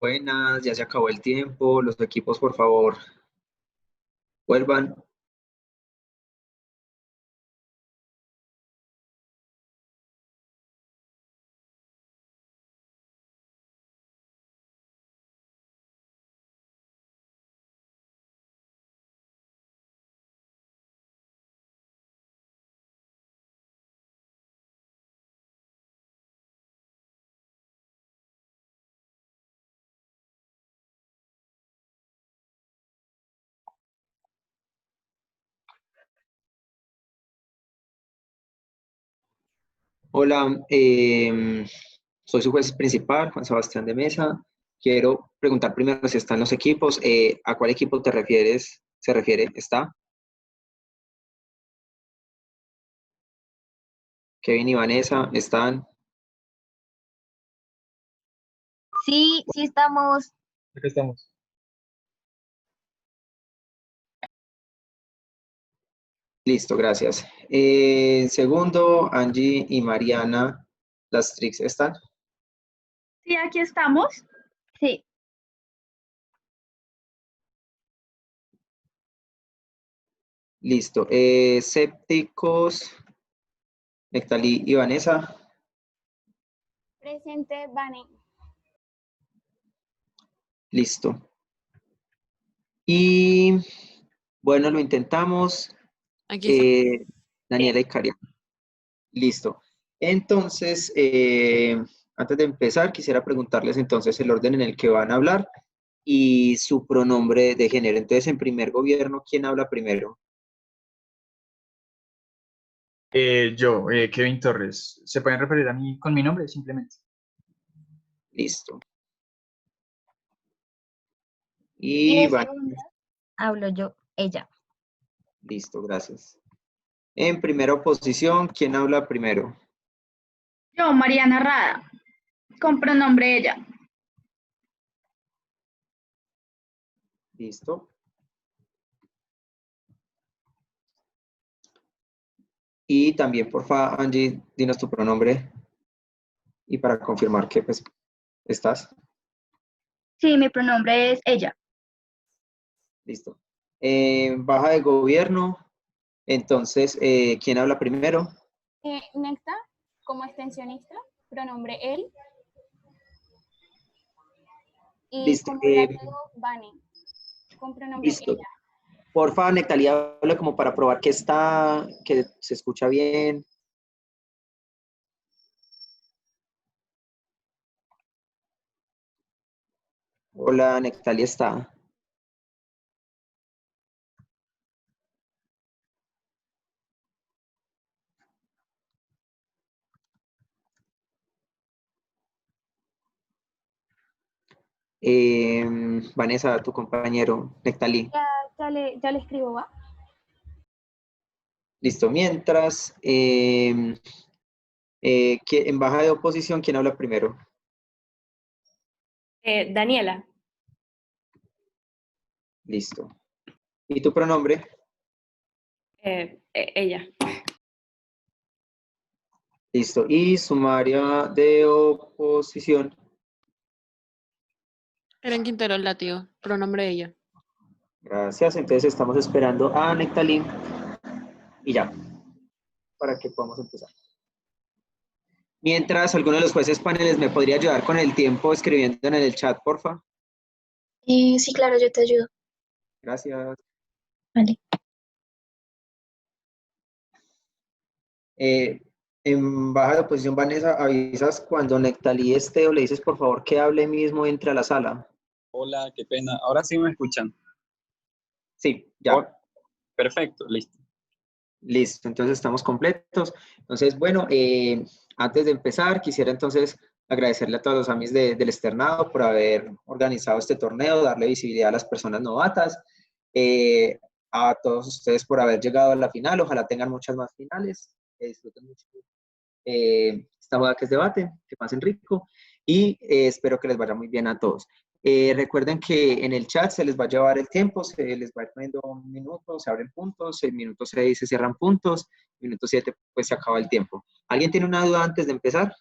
Buenas, ya se acabó el tiempo. Los equipos, por favor, vuelvan. Hola, soy su juez principal, Juan Sebastián de Mesa. Quiero preguntar primero si están los equipos. ¿A cuál equipo te refieres? ¿Se refiere? ¿Está? Kevin y Vanessa, ¿están? Sí, sí estamos. Acá estamos. Listo, gracias. Segundo, Angie y Mariana, las Trix, ¿están? Sí, aquí estamos. Sí, Listo. Sépticos, Nectalí y Vanessa. Presente, Vane. Listo. Y bueno, lo intentamos. Aquí está. Daniela y Karia. Listo. Entonces, antes de empezar, quisiera preguntarles entonces el orden en el que van a hablar y su pronombre de género. Entonces, en primer gobierno, ¿quién habla primero? Kevin Torres. ¿Se pueden referir a mí con mi nombre simplemente? Listo. y Y de van. segunda hablo yo, ella. Listo, gracias. En primera oposición, ¿quién habla primero? Yo, Mariana Rada, con pronombre ella. Listo. Y también, porfa, Angie, dinos tu pronombre y para confirmar que pues estás. Sí, mi pronombre es ella. Listo. Baja de gobierno, entonces, ¿quién habla primero? Necta, como extensionista, pronombre él. Y Listo. como látigo, Vane, con pronombre Listo. ella. Porfa, Nectalía, hable como para probar que está, que se escucha bien. Hola, Nectalia está. Vanessa, tu compañero, Nectalí. Ya le escribo, ¿va? Listo. Mientras, en baja de oposición, ¿quién habla primero? Daniela. Listo. ¿Y tu pronombre? Ella. Listo. Y sumaria de oposición. Eren Quintero, el látigo. Pronombre ella. Gracias. Entonces estamos esperando a Nectalí y ya, para que podamos empezar. Mientras, alguno de los jueces paneles me podría ayudar con el tiempo escribiendo en el chat, porfa. Sí, claro, yo te ayudo. Gracias. Vale. En baja de oposición, Vanessa, avisas cuando Nectalí esté o le dices por favor que hable mismo, entre a la sala. Hola, qué pena. Ahora sí me escuchan. Sí, ya. Oh, perfecto, listo. Listo, entonces estamos completos. Entonces, bueno, antes de empezar, quisiera entonces agradecerle a todos los amigos del externado por haber organizado este torneo, darle visibilidad a las personas novatas, a todos ustedes por haber llegado a la final. Ojalá tengan muchas más finales, que disfruten mucho esta boda que es debate, que pasen rico y espero que les vaya muy bien a todos. Recuerden que en el chat se les va a llevar el tiempo, se les va a ir poniendo un minuto, se abren puntos, el minuto 6 se cierran puntos, minuto 7 pues se acaba el tiempo. ¿Alguien tiene una duda antes de empezar?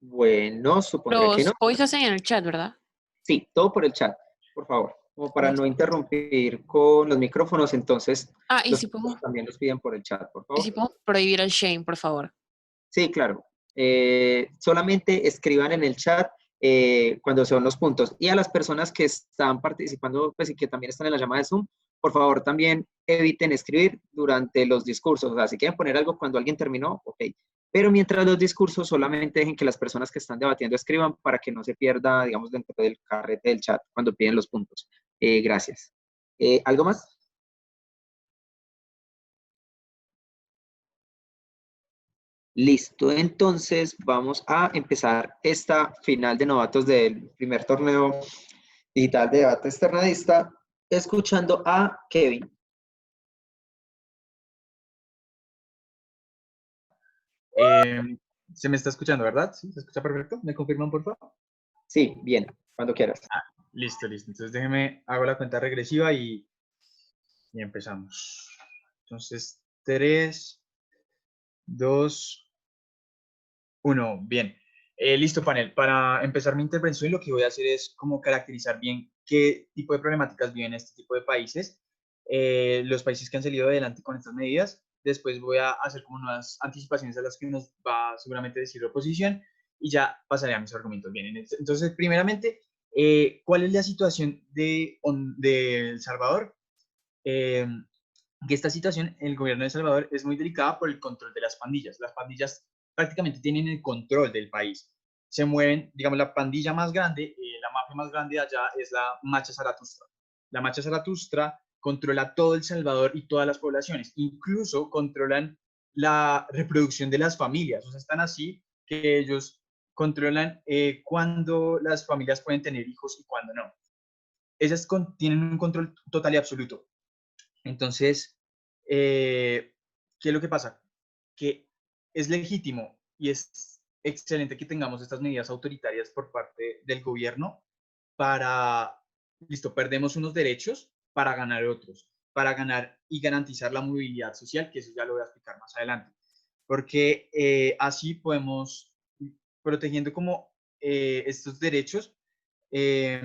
Bueno, supondría que no. Los hoy se hacen en el chat, ¿verdad? Sí, todo por el chat, por favor. Como para no Listo. interrumpir con los micrófonos, entonces Ah, y los si puntos podemos, también los piden por el chat, por y si favor. podemos prohibir el shame, por favor. Sí, claro. Solamente escriban en el chat cuando son los puntos. Y a las personas que están participando, pues y que también están en la llamada de Zoom, por favor también eviten escribir durante los discursos. O sea, si quieren poner algo cuando alguien terminó, ok. Pero mientras los discursos, solamente dejen que las personas que están debatiendo escriban para que no se pierda, digamos, dentro del carrete del chat cuando piden los puntos. Gracias. ¿Algo más? Listo, entonces vamos a empezar esta final de novatos del primer torneo digital de debate externadista, escuchando a Kevin. Se me está escuchando, ¿verdad? ¿Sí? ¿Se escucha perfecto? ¿Me confirman, por favor? Sí, bien, cuando quieras. Listo, listo. Entonces déjeme, hago la cuenta regresiva y empezamos. Entonces, 3, 2, 1. Bien. Listo, panel. Para empezar mi intervención, lo que voy a hacer es como caracterizar bien qué tipo de problemáticas viven este tipo de países, los países que han salido adelante con estas medidas. Después voy a hacer como unas anticipaciones a las que nos va seguramente a decir la oposición y ya pasaré a mis argumentos. Bien, entonces, primeramente, ¿cuál es la situación de El Salvador? Eh, que esta situación en el gobierno de El Salvador es muy delicada por el control de las pandillas. Las pandillas prácticamente tienen el control del país. Se mueven, digamos, la pandilla más grande, la mafia más grande de allá es la Macha Zaratustra. La Macha Zaratustra controla todo El Salvador y todas las poblaciones. Incluso controlan la reproducción de las familias. O sea, están así que ellos controlan cuándo las familias pueden tener hijos y cuándo no. Ellas tienen un control total y absoluto. Entonces, ¿qué es lo que pasa? Que es legítimo y es excelente que tengamos estas medidas autoritarias por parte del gobierno para, listo, perdemos unos derechos para ganar otros, para ganar y garantizar la movilidad social, que eso ya lo voy a explicar más adelante, porque así podemos, protegiendo como estos derechos, eh,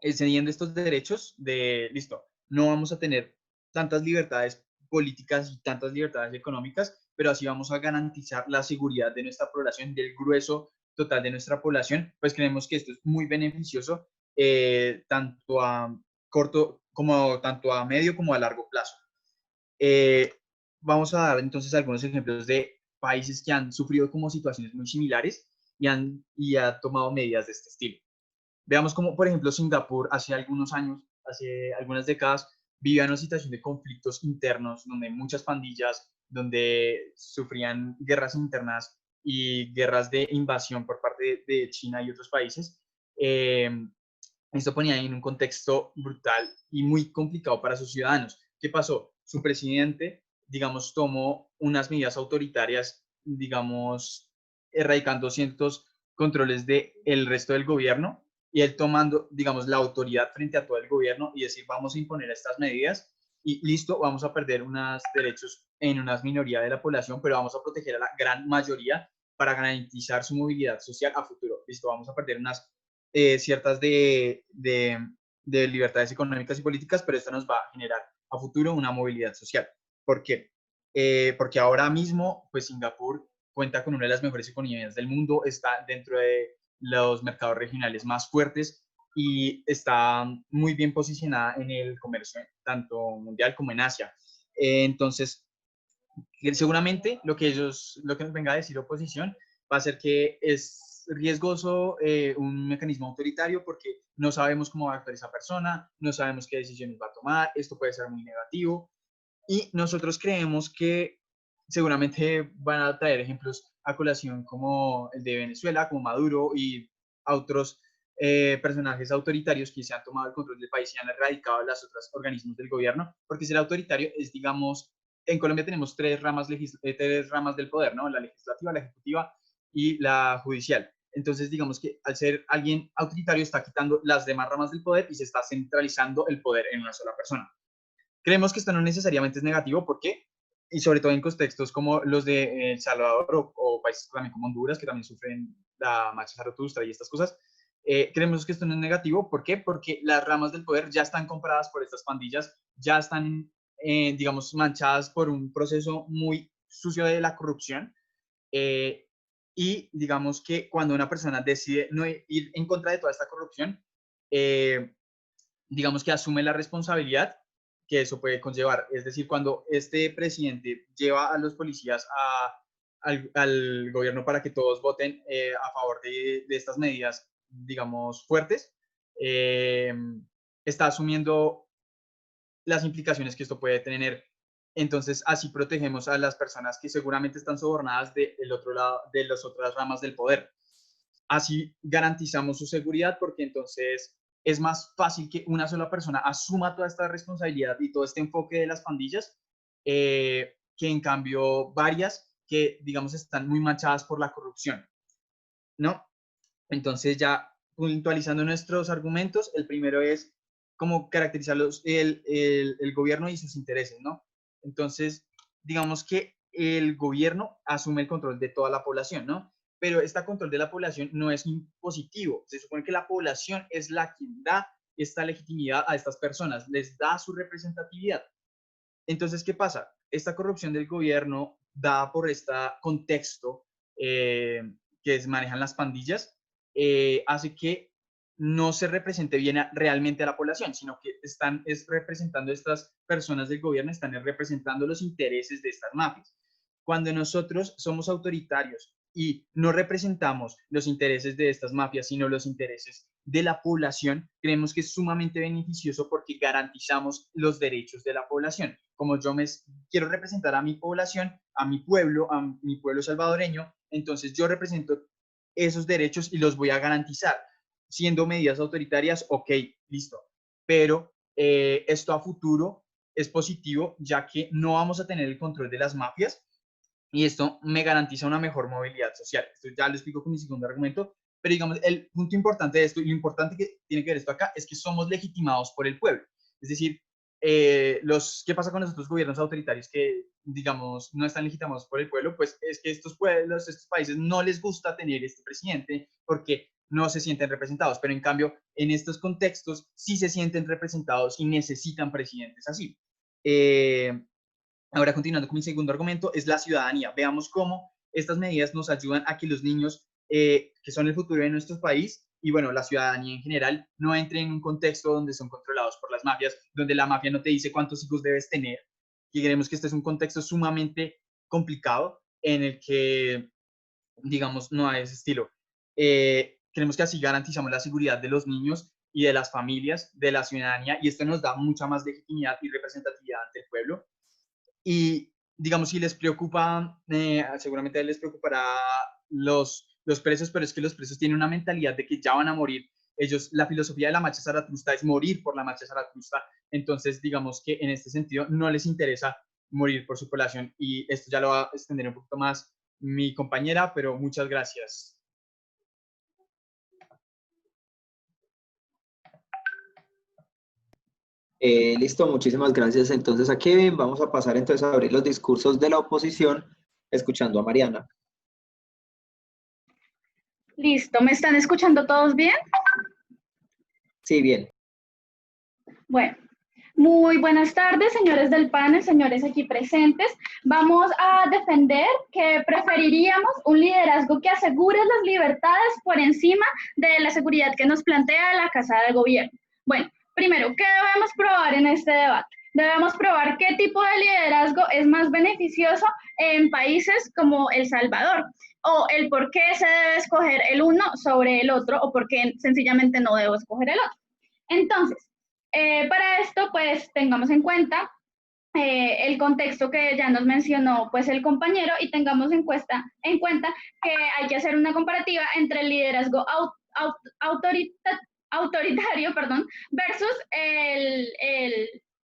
cediendo estos derechos de, listo, no vamos a tener tantas libertades políticas y tantas libertades económicas, pero así vamos a garantizar la seguridad de nuestra población, del grueso total de nuestra población, pues creemos que esto es muy beneficioso tanto a corto como tanto a medio como a largo plazo. Eh, Vamos a dar entonces algunos ejemplos de países que han sufrido como situaciones muy similares y han tomado medidas de este estilo. Veamos como, por ejemplo, Singapur hace algunos años, hace algunas décadas, vivía una situación de conflictos internos, donde muchas pandillas, donde sufrían guerras internas y guerras de invasión por parte de China y otros países. Eh, Esto ponía en un contexto brutal y muy complicado para sus ciudadanos. ¿Qué pasó? Su presidente, digamos, tomó unas medidas autoritarias, digamos, erradicando ciertos controles del resto del gobierno y él tomando, digamos, la autoridad frente a todo el gobierno y decir, vamos a imponer estas medidas y listo, vamos a perder unos derechos en una minoría de la población, pero vamos a proteger a la gran mayoría para garantizar su movilidad social a futuro. Listo, vamos a perder unas ciertas de libertades económicas y políticas, pero esto nos va a generar a futuro una movilidad social. ¿Por qué? Porque ahora mismo, pues Singapur cuenta con una de las mejores economías del mundo, está dentro de los mercados regionales más fuertes y está muy bien posicionada en el comercio, tanto mundial como en Asia. Entonces, seguramente lo que nos venga a decir oposición va a ser que es riesgoso un mecanismo autoritario porque no sabemos cómo va a actuar esa persona, no sabemos qué decisiones va a tomar, esto puede ser muy negativo y nosotros creemos que seguramente van a traer ejemplos a colación como el de Venezuela, como Maduro y otros personajes autoritarios que se han tomado el control del país y han erradicado los otros organismos del gobierno, porque ser autoritario es, digamos, en Colombia tenemos tres ramas del poder, ¿no? La legislativa, la ejecutiva y la judicial. Entonces, digamos que al ser alguien autoritario está quitando las demás ramas del poder y se está centralizando el poder en una sola persona. Creemos que esto no necesariamente es negativo. ¿Por qué? y sobre todo en contextos como los de El Salvador o países también como Honduras, que también sufren la marcha Zaratustra y estas cosas, creemos que esto no es negativo. ¿Por qué? Porque las ramas del poder ya están compradas por estas pandillas, ya están, digamos, manchadas por un proceso muy sucio de la corrupción. Y digamos que cuando una persona decide no ir en contra de toda esta corrupción, digamos que asume la responsabilidad que eso puede conllevar. Es decir, cuando este presidente lleva a los policías al gobierno para que todos voten a favor de estas medidas, digamos, fuertes, está asumiendo las implicaciones que esto puede tener. Entonces, así protegemos a las personas que seguramente están sobornadas del otro lado, de las otras ramas del poder. Así garantizamos su seguridad, porque entonces es más fácil que una sola persona asuma toda esta responsabilidad y todo este enfoque de las pandillas, que en cambio varias que, digamos, están muy manchadas por la corrupción, ¿no? Entonces, ya puntualizando nuestros argumentos, el primero es cómo caracterizar el gobierno y sus intereses, ¿no? Entonces, digamos que el gobierno asume el control de toda la población, ¿no? Pero este control de la población no es impositivo. Se supone que la población es la quien da esta legitimidad a estas personas, les da su representatividad. Entonces, ¿qué pasa? Esta corrupción del gobierno, dada por este contexto que manejan las pandillas, hace que no se represente bien realmente a la población, sino que están representando estas personas del gobierno, están representando los intereses de estas mafias. Cuando nosotros somos autoritarios y no representamos los intereses de estas mafias, sino los intereses de la población, creemos que es sumamente beneficioso porque garantizamos los derechos de la población. Como yo quiero representar a mi población, a mi pueblo salvadoreño, entonces yo represento esos derechos y los voy a garantizar. Siendo medidas autoritarias, ok, listo. Pero esto a futuro es positivo, ya que no vamos a tener el control de las mafias y esto me garantiza una mejor movilidad social. Esto ya lo explico con mi segundo argumento, pero digamos, el punto importante de esto y lo importante que tiene que ver esto acá es que somos legitimados por el pueblo. Es decir, ¿qué pasa con los otros gobiernos autoritarios que, digamos, no están legitimados por el pueblo? Pues es que estos pueblos, estos países no les gusta tener este presidente porque no se sienten representados, pero en cambio, en estos contextos sí se sienten representados y necesitan presidentes así. Ahora, continuando con mi segundo argumento, es la ciudadanía. Veamos cómo estas medidas nos ayudan a que los niños, que son el futuro de nuestro país, y bueno, la ciudadanía en general, no entren en un contexto donde son controlados por las mafias, donde la mafia no te dice cuántos hijos debes tener. Y creemos que este es un contexto sumamente complicado en el que, digamos, no hay ese estilo. Creemos que así garantizamos la seguridad de los niños y de las familias, de la ciudadanía, y esto nos da mucha más legitimidad y representatividad ante el pueblo. Y digamos, si les preocupa, seguramente a les preocupará los presos, pero es que los presos tienen una mentalidad de que ya van a morir. Ellos, la filosofía de la marcha Zaratustra es morir por la marcha Zaratustra. Entonces, digamos que en este sentido no les interesa morir por su población. Y esto ya lo va a extender un poquito más mi compañera, pero muchas gracias. Listo, muchísimas gracias entonces a Kevin. Vamos a pasar entonces a abrir los discursos de la oposición, escuchando a Mariana. Listo, ¿me están escuchando todos bien? Sí, bien. Bueno, muy buenas tardes, señores del panel, señores aquí presentes. Vamos a defender que preferiríamos un liderazgo que asegure las libertades por encima de la seguridad que nos plantea la Casa del Gobierno. Bueno, primero, ¿qué debemos probar en este debate? Debemos probar qué tipo de liderazgo es más beneficioso en países como El Salvador, o el por qué se debe escoger el uno sobre el otro, o por qué sencillamente no debo escoger el otro. Entonces, para esto, pues, tengamos en cuenta el contexto que ya nos mencionó pues el compañero y tengamos en cuenta que hay que hacer una comparativa entre el liderazgo autoritario versus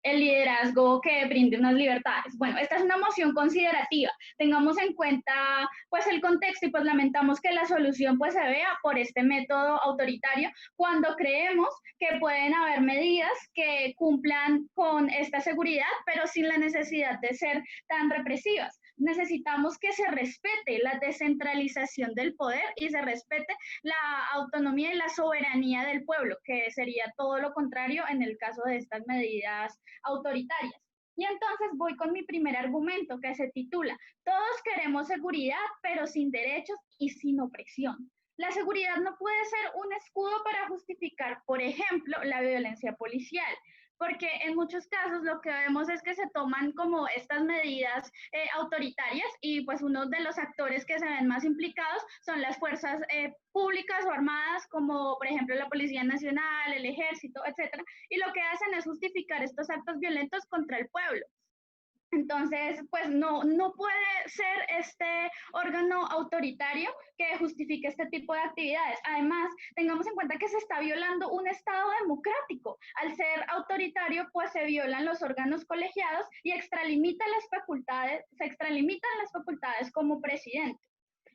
el liderazgo que brinde unas libertades. Bueno, esta es una moción considerativa. Tengamos en cuenta pues el contexto y pues lamentamos que la solución pues se vea por este método autoritario cuando creemos que pueden haber medidas que cumplan con esta seguridad, pero sin la necesidad de ser tan represivas. Necesitamos que se respete la descentralización del poder y se respete la autonomía y la soberanía del pueblo, que sería todo lo contrario en el caso de estas medidas autoritarias. Y entonces voy con mi primer argumento, que se titula Todos queremos seguridad, pero sin derechos y sin opresión. La seguridad no puede ser un escudo para justificar, por ejemplo, la violencia policial, porque en muchos casos lo que vemos es que se toman como estas medidas autoritarias y pues uno de los actores que se ven más implicados son las fuerzas públicas o armadas, como por ejemplo la Policía Nacional, el Ejército, etcétera, y lo que hacen es justificar estos actos violentos contra el pueblo. Entonces, pues no puede ser este órgano autoritario que justifique este tipo de actividades. Además, tengamos en cuenta que se está violando un Estado democrático. Al ser autoritario, pues se violan los órganos colegiados y se extralimitan las facultades como presidente.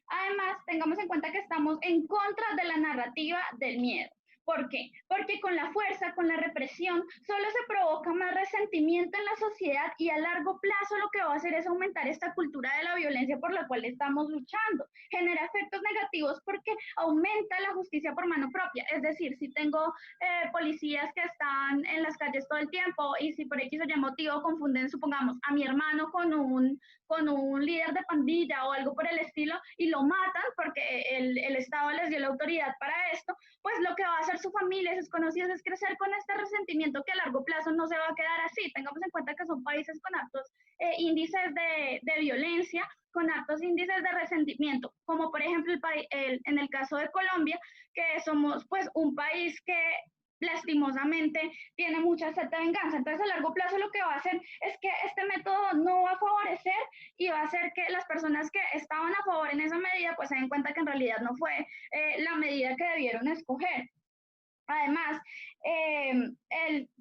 Además, tengamos en cuenta que estamos en contra de la narrativa del miedo. ¿Por qué? Porque con la fuerza, con la represión, solo se provoca más resentimiento en la sociedad y a largo plazo lo que va a hacer es aumentar esta cultura de la violencia por la cual estamos luchando. Genera efectos negativos porque aumenta la justicia por mano propia. Es decir, si tengo policías que están en las calles todo el tiempo y si por X o Y motivo confunden, supongamos, a mi hermano con un líder de pandilla o algo por el estilo y lo matan porque el Estado les dio la autoridad para esto, pues lo que va a hacer su familia, sus conocidos, es crecer con este resentimiento que a largo plazo no se va a quedar así. Tengamos en cuenta que son países con altos índices de violencia, con altos índices de resentimiento, como por ejemplo en el caso de Colombia, que somos pues un país que lastimosamente tiene mucha sed de venganza. Entonces, a largo plazo lo que va a hacer es que este método no va a favorecer y va a hacer que las personas que estaban a favor en esa medida, pues se den cuenta que en realidad no fue la medida que debieron escoger. Además,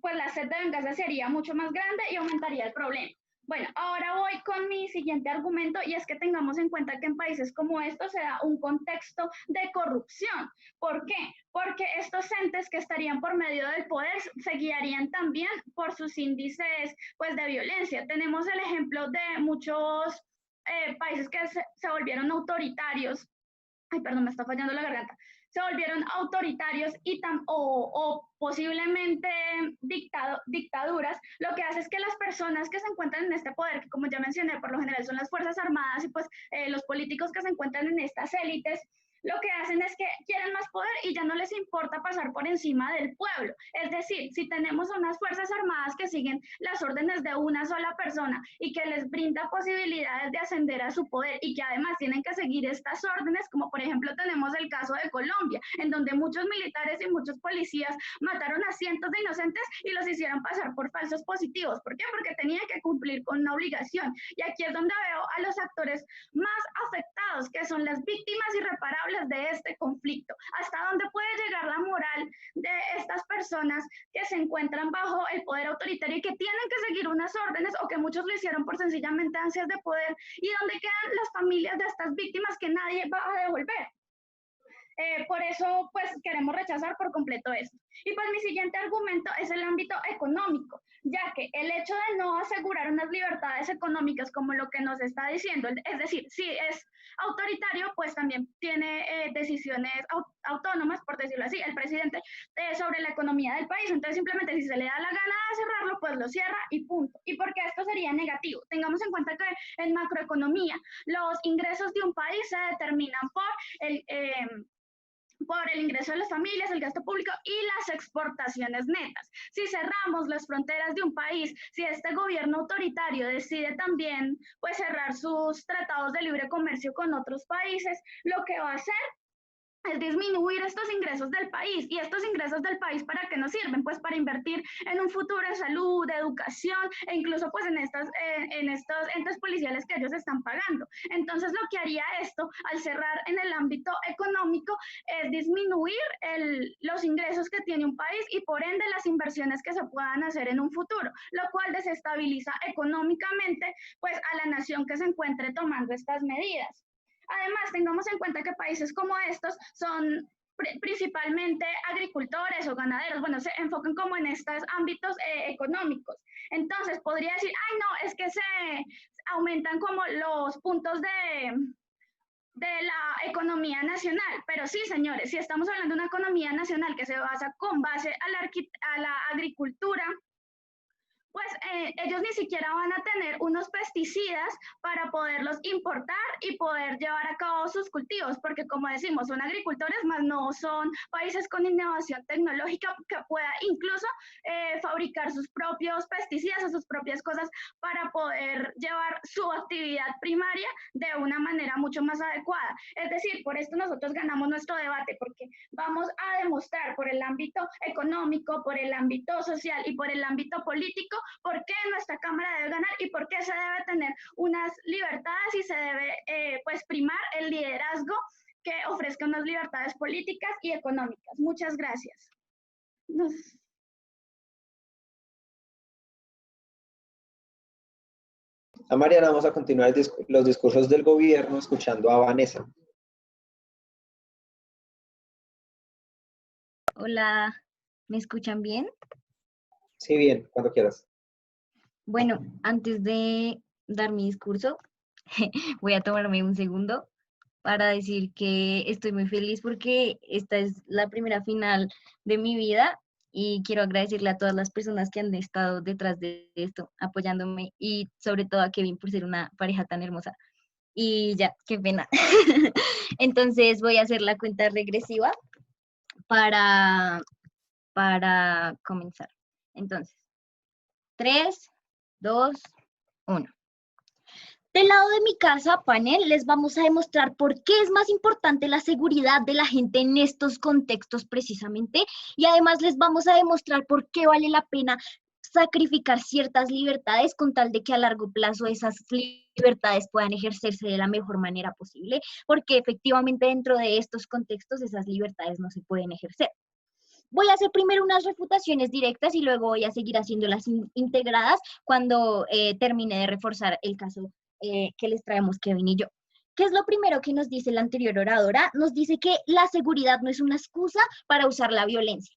pues la sed de venganza sería mucho más grande y aumentaría el problema. Bueno, ahora voy con mi siguiente argumento y es que tengamos en cuenta que en países como estos se da un contexto de corrupción. ¿Por qué? Porque estos entes que estarían por medio del poder se guiarían también por sus índices pues, de violencia. Tenemos el ejemplo de muchos países que se volvieron autoritarios. Ay, perdón, me está fallando la garganta. Se volvieron autoritarios o posiblemente dictaduras, lo que hace es que las personas que se encuentran en este poder, que como ya mencioné, por lo general son las Fuerzas Armadas y pues los políticos que se encuentran en estas élites, lo que hacen es que quieren más poder y ya no les importa pasar por encima del pueblo. Es decir, si tenemos unas Fuerzas Armadas que siguen las órdenes de una sola persona y que les brinda posibilidades de ascender a su poder y que además tienen que seguir estas órdenes, como por ejemplo tenemos el caso de Colombia, en donde muchos militares y muchos policías mataron a cientos de inocentes y los hicieron pasar por falsos positivos. ¿Por qué? Porque tenían que cumplir con una obligación. Y aquí es donde veo a los actores más afectados, que son las víctimas irreparables de este conflicto. ¿Hasta dónde puede llegar la moral de estas personas que se encuentran bajo el poder autoritario y que tienen que seguir unas órdenes o que muchos lo hicieron por sencillamente ansias de poder? ¿Y dónde quedan las familias de estas víctimas que nadie va a devolver? Por eso, pues, queremos rechazar por completo esto. Y pues mi siguiente argumento es el ámbito económico, ya que el hecho de no asegurar unas libertades económicas como lo que nos está diciendo, es decir, si es autoritario, pues también tiene decisiones autónomas, por decirlo así, el presidente sobre la economía del país. Entonces, simplemente si se le da la gana de cerrarlo, pues lo cierra y punto. ¿Y por qué esto sería negativo? Tengamos en cuenta que en macroeconomía los ingresos de un país se determinan por el ingreso de las familias, el gasto público y las exportaciones netas. Si cerramos las fronteras de un país, si este gobierno autoritario decide también pues cerrar sus tratados de libre comercio con otros países, lo que va a hacer es disminuir estos ingresos del país. ¿Y estos ingresos del país para qué nos sirven? Pues para invertir en un futuro de salud, de educación e incluso pues en estos entes policiales que ellos están pagando. Entonces lo que haría esto al cerrar en el ámbito económico es disminuir los ingresos que tiene un país y por ende las inversiones que se puedan hacer en un futuro, lo cual desestabiliza económicamente pues a la nación que se encuentre tomando estas medidas. Además, tengamos en cuenta que países como estos son principalmente agricultores o ganaderos, bueno, se enfocan como en estos ámbitos económicos. Entonces, podría decir, ay, no, es que se aumentan como los puntos de la economía nacional, pero sí, señores, si estamos hablando de una economía nacional que se basa con base a la agricultura, pues ellos ni siquiera van a tener unos pesticidas para poderlos importar y poder llevar a cabo sus cultivos, porque como decimos, son agricultores, más no son países con innovación tecnológica que pueda incluso fabricar sus propios pesticidas o sus propias cosas para poder llevar su actividad primaria de una manera mucho más adecuada. Es decir, por esto nosotros ganamos nuestro debate, porque vamos a demostrar por el ámbito económico, por el ámbito social y por el ámbito político por qué nuestra Cámara debe ganar y por qué se debe tener unas libertades y se debe pues primar el liderazgo que ofrezca unas libertades políticas y económicas. Muchas gracias. A Mariana, vamos a continuar los discursos del gobierno escuchando a Vanessa. Hola, ¿me escuchan bien? Sí, bien, cuando quieras. Bueno, antes de dar mi discurso, voy a tomarme un segundo para decir que estoy muy feliz porque esta es la primera final de mi vida y quiero agradecerle a todas las personas que han estado detrás de esto, apoyándome y sobre todo a Kevin por ser una pareja tan hermosa. Y ya, qué pena. Entonces voy a hacer la cuenta regresiva para comenzar. Entonces, 3, 2, 1. Del lado de mi casa, panel, les vamos a demostrar por qué es más importante la seguridad de la gente en estos contextos precisamente, y además les vamos a demostrar por qué vale la pena sacrificar ciertas libertades con tal de que a largo plazo esas libertades puedan ejercerse de la mejor manera posible, porque efectivamente dentro de estos contextos esas libertades no se pueden ejercer. Voy a hacer primero unas refutaciones directas y luego voy a seguir haciéndolas integradas cuando termine de reforzar el caso que les traemos Kevin y yo. ¿Qué es lo primero que nos dice la anterior oradora? Nos dice que la seguridad no es una excusa para usar la violencia.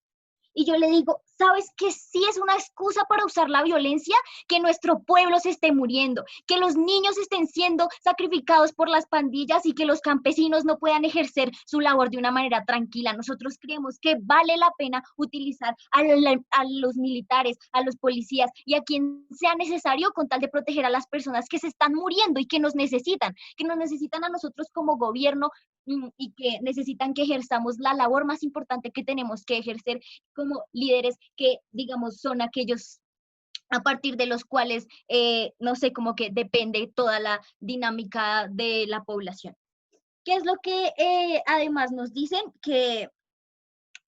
Y yo le digo, ¿sabes qué sí es una excusa para usar la violencia? Que nuestro pueblo se esté muriendo, que los niños estén siendo sacrificados por las pandillas y que los campesinos no puedan ejercer su labor de una manera tranquila. Nosotros creemos que vale la pena utilizar a los militares, a los policías y a quien sea necesario con tal de proteger a las personas que se están muriendo y que nos necesitan a nosotros como gobierno y que necesitan que ejerzamos la labor más importante que tenemos que ejercer como líderes que, digamos, son aquellos a partir de los cuales, no sé, como que depende toda la dinámica de la población. ¿Qué es lo que además nos dicen? Que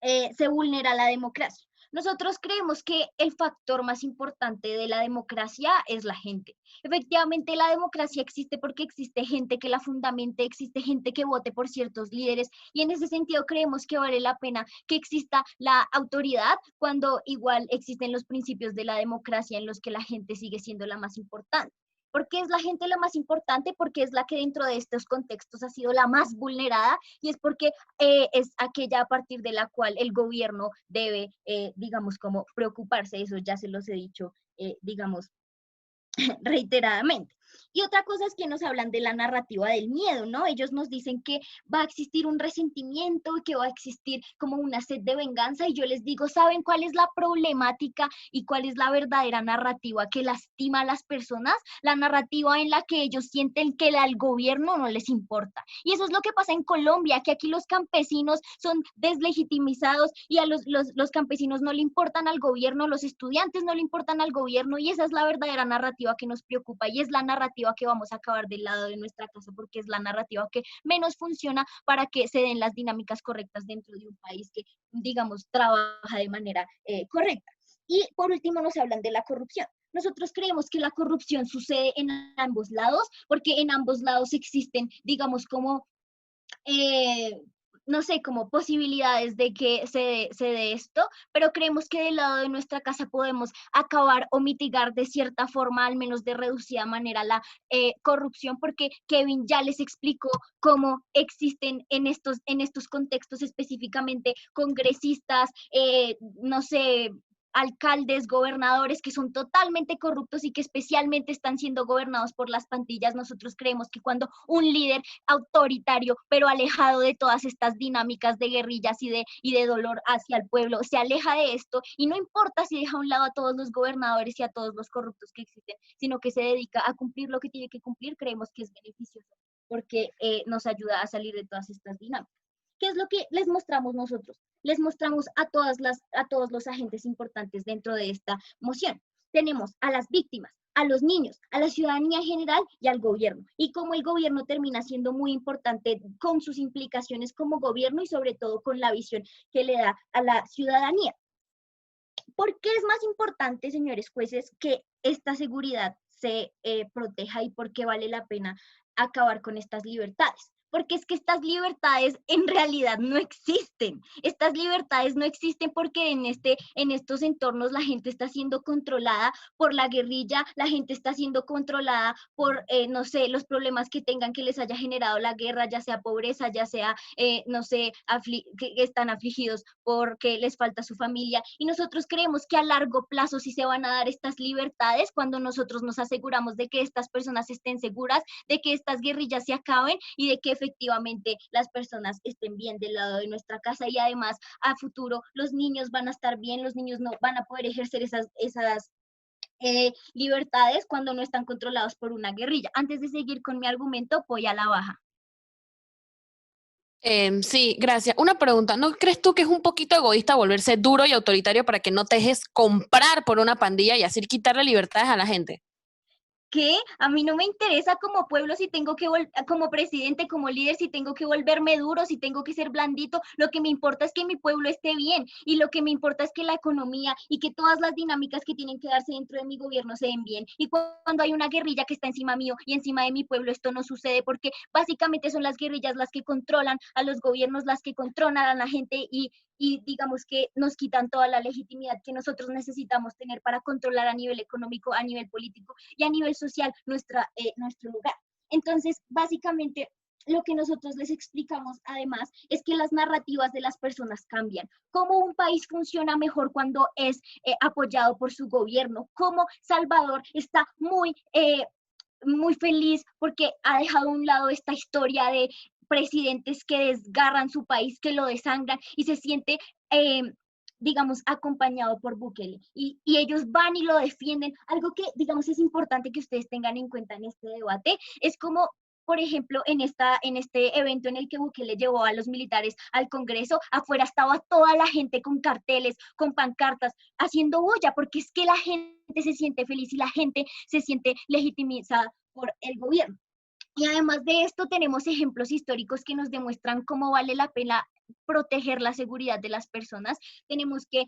se vulnera la democracia. Nosotros creemos que el factor más importante de la democracia es la gente. Efectivamente, la democracia existe porque existe gente que la fundamente, existe gente que vote por ciertos líderes y en ese sentido creemos que vale la pena que exista la autoridad cuando igual existen los principios de la democracia en los que la gente sigue siendo la más importante. ¿Por qué es la gente la más importante? Porque es la que dentro de estos contextos ha sido la más vulnerada y es porque es aquella a partir de la cual el gobierno debe, digamos, como preocuparse. Eso ya se los he dicho, digamos, reiteradamente. Y otra cosa es que nos hablan de la narrativa del miedo, ¿no? Ellos nos dicen que va a existir un resentimiento, que va a existir como una sed de venganza, y yo les digo, ¿saben cuál es la problemática y cuál es la verdadera narrativa que lastima a las personas? La narrativa en la que ellos sienten que al gobierno no les importa. Y eso es lo que pasa en Colombia, que aquí los campesinos son deslegitimizados y a los campesinos no le importan al gobierno, los estudiantes no le importan al gobierno, y esa es la verdadera narrativa que nos preocupa, y es la narrativa narrativa que vamos a acabar del lado de nuestra casa, porque es la narrativa que menos funciona para que se den las dinámicas correctas dentro de un país que, digamos, trabaja de manera correcta. Y por último nos hablan de la corrupción. Nosotros creemos que la corrupción sucede en ambos lados, porque en ambos lados existen, digamos, como no sé, como posibilidades de que se dé esto, pero creemos que del lado de nuestra casa podemos acabar o mitigar de cierta forma, al menos de reducida manera, la corrupción, porque Kevin ya les explicó cómo existen en estos contextos específicamente congresistas, no sé, alcaldes, gobernadores que son totalmente corruptos y que especialmente están siendo gobernados por las pandillas. Nosotros creemos que cuando un líder autoritario, pero alejado de todas estas dinámicas de guerrillas y de dolor hacia el pueblo, se aleja de esto y no importa si deja a un lado a todos los gobernadores y a todos los corruptos que existen, sino que se dedica a cumplir lo que tiene que cumplir, creemos que es beneficioso porque nos ayuda a salir de todas estas dinámicas. ¿Qué es lo que les mostramos nosotros? Les mostramos a todos los agentes importantes dentro de esta moción. Tenemos a las víctimas, a los niños, a la ciudadanía en general y al gobierno. Y cómo el gobierno termina siendo muy importante con sus implicaciones como gobierno y sobre todo con la visión que le da a la ciudadanía. ¿Por qué es más importante, señores jueces, que esta seguridad se proteja y por qué vale la pena acabar con estas libertades? Porque es que estas libertades en realidad no existen. Estas libertades no existen porque en estos entornos la gente está siendo controlada por la guerrilla, la gente está siendo controlada por, no sé, los problemas que tengan que les haya generado la guerra, ya sea pobreza, ya sea, no sé, que están afligidos porque les falta su familia. Y nosotros creemos que a largo plazo sí se van a dar estas libertades cuando nosotros nos aseguramos de que estas personas estén seguras, de que estas guerrillas se acaben y de que efectivamente las personas estén bien del lado de nuestra casa y además a futuro los niños van a estar bien, los niños no van a poder ejercer esas libertades cuando no están controlados por una guerrilla. Antes de seguir con mi argumento, voy a la baja. Sí, gracias. Una pregunta, ¿no crees tú que es un poquito egoísta volverse duro y autoritario para que no te dejes comprar por una pandilla y así quitarle libertades a la gente? Que a mí no me interesa como pueblo si tengo que como presidente, como líder, si tengo que volverme duro, si tengo que ser blandito. Lo que me importa es que mi pueblo esté bien y lo que me importa es que la economía y que todas las dinámicas que tienen que darse dentro de mi gobierno se den bien. Y cuando hay una guerrilla que está encima mío y encima de mi pueblo, esto no sucede porque básicamente son las guerrillas las que controlan a los gobiernos, las que controlan a la gente y digamos que nos quitan toda la legitimidad que nosotros necesitamos tener para controlar a nivel económico, a nivel político y a nivel social nuestro lugar. Entonces, básicamente, lo que nosotros les explicamos además es que las narrativas de las personas cambian, cómo un país funciona mejor cuando es apoyado por su gobierno, cómo Salvador está muy feliz porque ha dejado a un lado esta historia de presidentes que desgarran su país, que lo desangran y se siente, digamos, acompañado por Bukele. Y ellos van y lo defienden. Algo que, digamos, es importante que ustedes tengan en cuenta en este debate es como, por ejemplo, en este evento en el que Bukele llevó a los militares al Congreso, afuera estaba toda la gente con carteles, con pancartas, haciendo bulla, porque es que la gente se siente feliz y la gente se siente legitimizada por el gobierno. Y además de esto tenemos ejemplos históricos que nos demuestran cómo vale la pena proteger la seguridad de las personas. Tenemos que,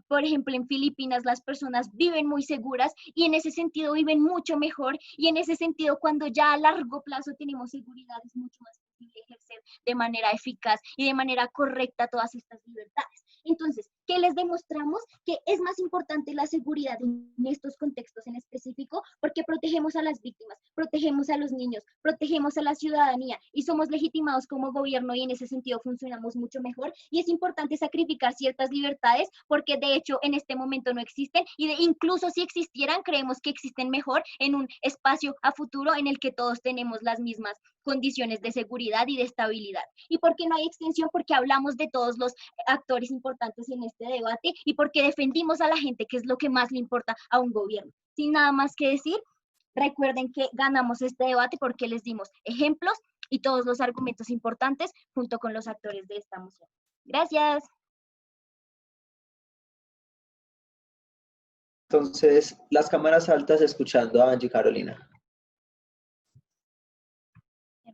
por ejemplo, en Filipinas las personas viven muy seguras y en ese sentido viven mucho mejor y en ese sentido cuando ya a largo plazo tenemos seguridad es mucho más posible ejercer de manera eficaz y de manera correcta todas estas libertades. Entonces, ¿qué les demostramos? Que es más importante la seguridad en estos contextos en específico porque protegemos a las víctimas, protegemos a los niños, protegemos a la ciudadanía y somos legitimados como gobierno y en ese sentido funcionamos mucho mejor y es importante sacrificar ciertas libertades porque de hecho en este momento no existen y incluso si existieran creemos que existen mejor en un espacio a futuro en el que todos tenemos las mismas condiciones de seguridad y de estabilidad. ¿Y por qué no hay extensión? Porque hablamos de todos los actores importantes en este debate y porque defendimos a la gente, que es lo que más le importa a un gobierno. Sin nada más que decir, recuerden que ganamos este debate porque les dimos ejemplos y todos los argumentos importantes junto con los actores de esta moción. Gracias. Entonces, las cámaras altas escuchando a Angie Carolina.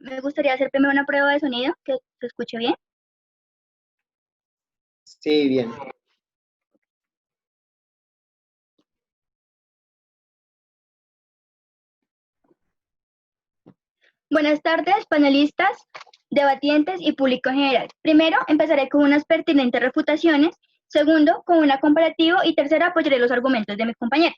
Me gustaría hacer primero una prueba de sonido, que se escuche bien. Sí, bien. Buenas tardes, panelistas, debatientes y público en general. Primero, empezaré con unas pertinentes refutaciones. Segundo, con una comparativa. Y tercero, apoyaré los argumentos de mis compañeros.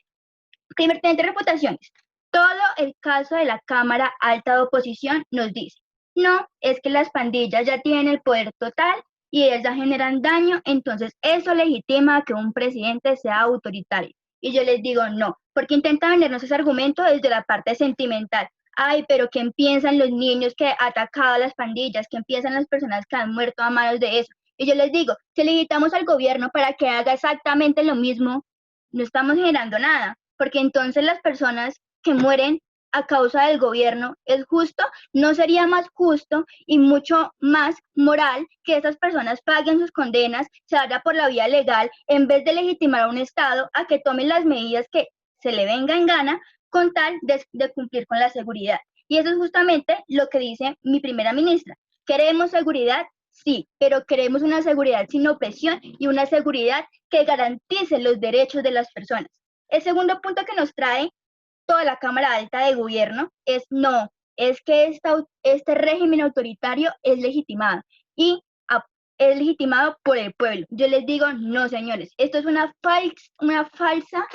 Pertinentes refutaciones. Todo el caso de la Cámara Alta de Oposición nos dice, no, es que las pandillas ya tienen el poder total y ellas ya generan daño, entonces eso legitima que un presidente sea autoritario. Y yo les digo, no, porque intentan vendernos ese argumento desde la parte sentimental. Ay, pero ¿quién piensan los niños que han atacado a las pandillas? ¿Quién piensan las personas que han muerto a manos de eso? Y yo les digo, si legitamos al gobierno para que haga exactamente lo mismo, no estamos generando nada, porque entonces las personas que mueren a causa del gobierno es justo, no sería más justo y mucho más moral que esas personas paguen sus condenas, se vaya por la vía legal, en vez de legitimar a un Estado a que tome las medidas que se le venga en gana con tal de cumplir con la seguridad. Y eso es justamente lo que dice mi primera ministra. ¿Queremos seguridad? Sí, pero queremos una seguridad sin opresión y una seguridad que garantice los derechos de las personas. El segundo punto que nos trae toda la Cámara Alta de Gobierno es no, es que este régimen autoritario es legitimado y es legitimado por el pueblo. Yo les digo, no, señores, esto es una falsa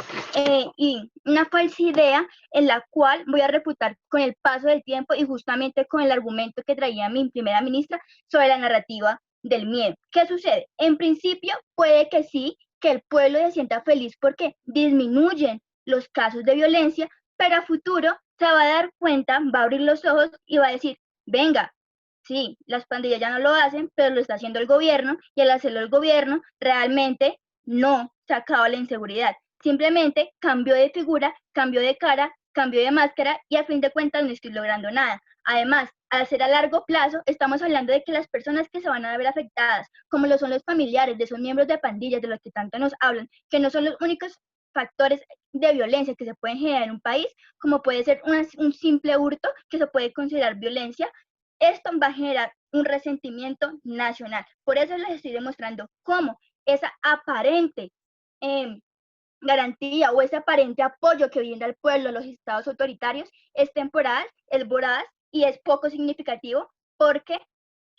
idea en la cual voy a refutar con el paso del tiempo y justamente con el argumento que traía mi primera ministra sobre la narrativa del miedo. ¿Qué sucede? En principio puede que sí, que el pueblo se sienta feliz porque disminuyen los casos de violencia, pero a futuro se va a dar cuenta, va a abrir los ojos y va a decir, venga, sí, las pandillas ya no lo hacen, pero lo está haciendo el gobierno y al hacerlo el gobierno realmente no se acaba la inseguridad. Simplemente cambio de figura, cambio de cara, cambio de máscara y a fin de cuentas no estoy logrando nada. Además, al ser a largo plazo, estamos hablando de que las personas que se van a ver afectadas, como lo son los familiares de esos miembros de pandillas de los que tanto nos hablan, que no son los únicos factores de violencia que se pueden generar en un país, como puede ser un simple hurto que se puede considerar violencia, esto va a generar un resentimiento nacional. Por eso les estoy demostrando cómo esa aparente garantía o ese aparente apoyo que brinda al pueblo a los estados autoritarios es temporal, es voraz y es poco significativo, porque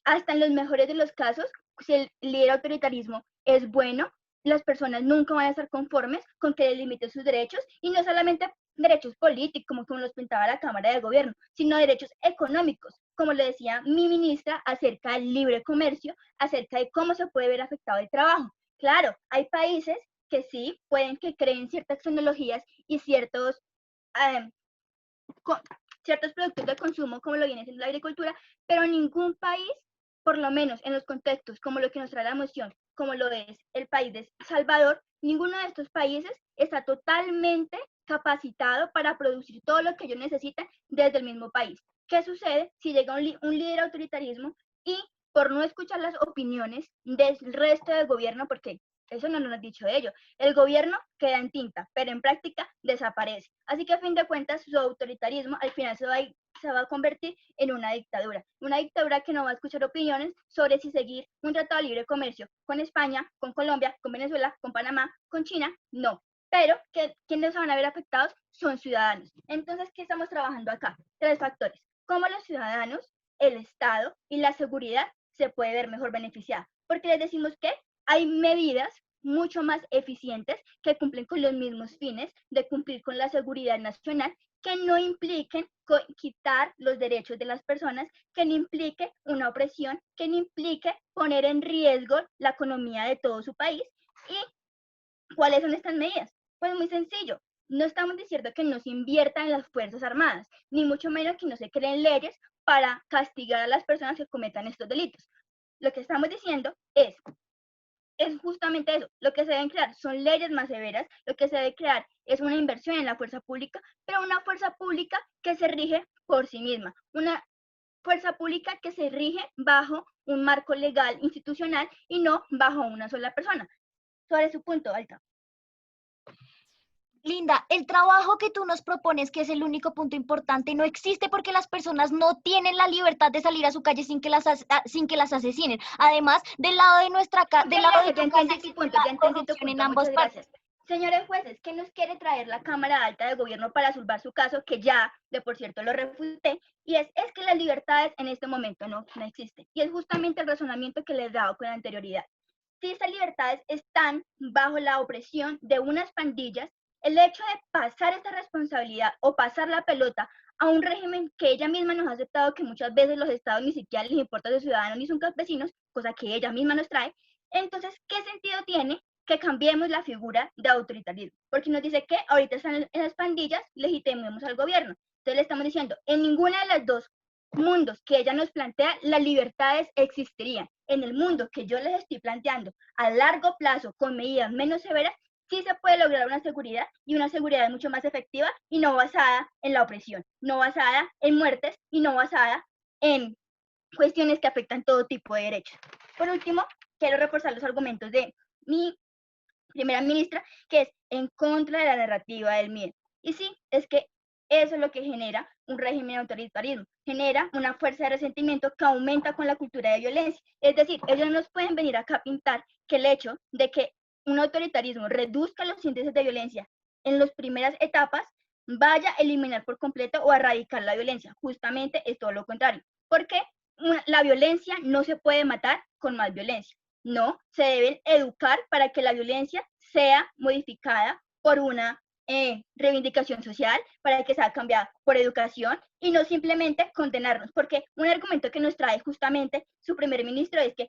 hasta en los mejores de los casos, si el líder autoritarismo es bueno, las personas nunca van a estar conformes con que le limite sus derechos, y no solamente derechos políticos, como los pintaba la Cámara de Gobierno, sino derechos económicos, como le decía mi ministra, acerca del libre comercio, acerca de cómo se puede ver afectado el trabajo. Claro, hay países que sí pueden que creen ciertas tecnologías y ciertos productos de consumo, como lo viene siendo la agricultura, pero ningún país, por lo menos en los contextos como lo que nos trae la moción, como lo es el país de Salvador, ninguno de estos países está totalmente capacitado para producir todo lo que ellos necesitan desde el mismo país. ¿Qué sucede si llega un líder autoritarismo y por no escuchar las opiniones del resto del gobierno, porque eso no nos han dicho de ello, el gobierno queda en tinta, pero en práctica desaparece? Así que a fin de cuentas su autoritarismo al final se va a convertir en una dictadura que no va a escuchar opiniones sobre si seguir un tratado de libre comercio con España, con Colombia, con Venezuela, con Panamá, con China, no. Pero quienes se van a ver afectados son ciudadanos. Entonces, ¿qué estamos trabajando acá? 3 factores. Cómo los ciudadanos, el Estado y la seguridad se puede ver mejor beneficiada. Porque les decimos que hay medidas mucho más eficientes que cumplen con los mismos fines de cumplir con la seguridad nacional, que no impliquen quitar los derechos de las personas, que no implique una opresión, que no implique poner en riesgo la economía de todo su país. ¿Y cuáles son estas medidas? Pues muy sencillo. No estamos diciendo que no se invierta en las Fuerzas Armadas, ni mucho menos que no se creen leyes para castigar a las personas que cometan estos delitos. Lo que estamos diciendo es justamente eso. Lo que se deben crear son leyes más severas, lo que se debe crear es una inversión en la fuerza pública, pero una fuerza pública que se rige por sí misma, una fuerza pública que se rige bajo un marco legal institucional y no bajo una sola persona. Sobre su punto, Alta. Linda, el trabajo que tú nos propones, que es el único punto importante, no existe porque las personas no tienen la libertad de salir a su calle sin que sin que las asesinen. Además, del lado de nuestra casa, del lado de tu casa, existe la corrupción en ambas partes. Señores jueces, ¿qué nos quiere traer la Cámara Alta de Gobierno para salvar su caso? Que ya, de por cierto, lo refuté. Y es que las libertades en este momento no existen. Y es justamente el razonamiento que les he dado con anterioridad. Si estas libertades están bajo la opresión de unas pandillas, el hecho de pasar esta responsabilidad o pasar la pelota a un régimen que ella misma nos ha aceptado, que muchas veces los estados ni siquiera les importa a los ciudadanos ni son campesinos, cosa que ella misma nos trae, entonces, ¿qué sentido tiene que cambiemos la figura de autoritarismo? Porque nos dice que ahorita están en las pandillas, legitimemos al gobierno. Entonces le estamos diciendo, en ninguna de las dos mundos que ella nos plantea, las libertades existirían. En el mundo que yo les estoy planteando a largo plazo, con medidas menos severas, sí se puede lograr una seguridad, y una seguridad mucho más efectiva y no basada en la opresión, no basada en muertes y no basada en cuestiones que afectan todo tipo de derechos. Por último, quiero reforzar los argumentos de mi primera ministra, que es en contra de la narrativa del miedo. Y sí, es que eso es lo que genera un régimen de autoritarismo, genera una fuerza de resentimiento que aumenta con la cultura de violencia. Es decir, ellos no nos pueden venir acá a pintar que el hecho de que un autoritarismo reduzca los índices de violencia en las primeras etapas vaya a eliminar por completo o a erradicar la violencia. Justamente es todo lo contrario, porque la violencia no se puede matar con más violencia. No, se deben educar para que la violencia sea modificada por una reivindicación social, para que sea cambiada por educación y no simplemente condenarnos, porque un argumento que nos trae justamente su primer ministro es que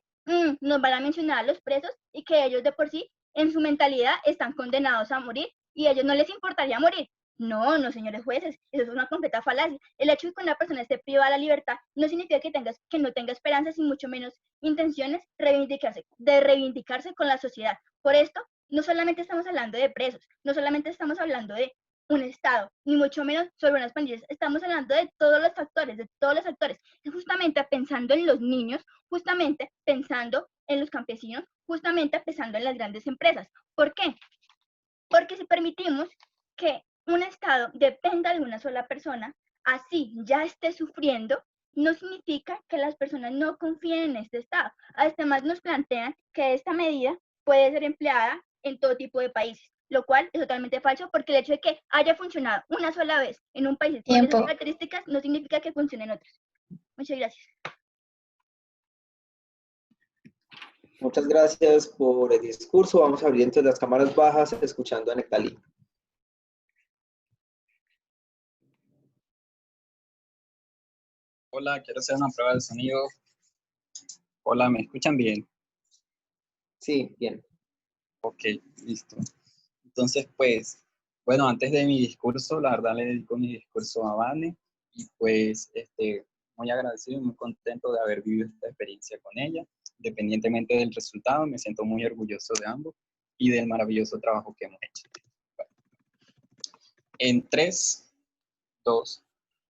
nos van a mencionar a los presos y que ellos de por sí en su mentalidad están condenados a morir y a ellos no les importaría morir. No, no, señores jueces, eso es una completa falacia. El hecho de que una persona esté privada de la libertad no significa que no tenga esperanzas y mucho menos intenciones de reivindicarse con la sociedad. Por esto, no solamente estamos hablando de presos, no solamente estamos hablando de un Estado, ni mucho menos sobre unas pandillas, estamos hablando de todos los actores, y justamente pensando en los niños, justamente pensando en los campesinos, justamente pensando en las grandes empresas. ¿Por qué? Porque si permitimos que un Estado dependa de una sola persona, así ya esté sufriendo, no significa que las personas no confíen en este Estado. Además nos plantean que esta medida puede ser empleada en todo tipo de países, lo cual es totalmente falso, porque el hecho de que haya funcionado una sola vez en un país con esas características no significa que funcione en otros. Muchas gracias. Muchas gracias por el discurso. Vamos a abrir entonces las cámaras bajas escuchando a Nectalí. Hola, quiero hacer una prueba de sonido. Hola, ¿me escuchan bien? Sí, bien. Ok, listo. Entonces, pues, bueno, antes de mi discurso, la verdad le dedico mi discurso a Vane y pues, muy agradecido y muy contento de haber vivido esta experiencia con ella. Independientemente del resultado, me siento muy orgulloso de ambos y del maravilloso trabajo que hemos hecho. Bueno. En 3, 2,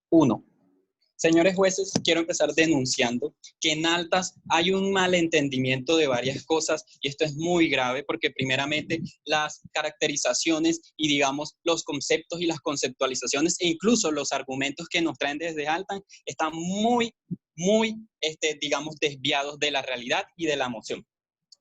1. Señores jueces, quiero empezar denunciando que en Altas hay un malentendimiento de varias cosas y esto es muy grave porque primeramente las caracterizaciones y digamos los conceptos y las conceptualizaciones e incluso los argumentos que nos traen desde Altas están muy digamos desviados de la realidad y de la emoción.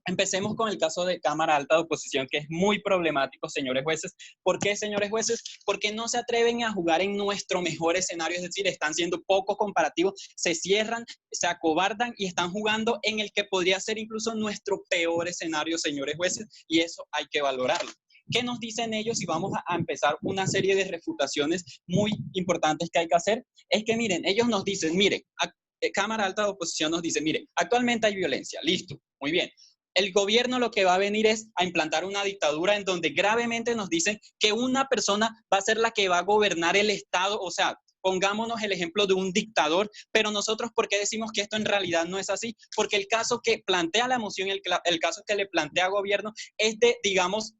Empecemos con el caso de Cámara Alta de Oposición, que es muy problemático, señores jueces. ¿Por qué, señores jueces? Porque no se atreven a jugar en nuestro mejor escenario, es decir, están siendo poco comparativos, se cierran, se acobardan y están jugando en el que podría ser incluso nuestro peor escenario, señores jueces, y eso hay que valorarlo. ¿Qué nos dicen ellos? Y vamos a empezar una serie de refutaciones muy importantes que hay que hacer. Es que, miren, ellos nos dicen, miren, Cámara Alta de Oposición nos dice, miren, actualmente hay violencia, listo, muy bien. El gobierno lo que va a venir es a implantar una dictadura en donde gravemente nos dicen que una persona va a ser la que va a gobernar el Estado, o sea, pongámonos el ejemplo de un dictador, pero nosotros, ¿por qué decimos que esto en realidad no es así? Porque el caso que plantea la moción, el caso que le plantea al gobierno es de, digamos,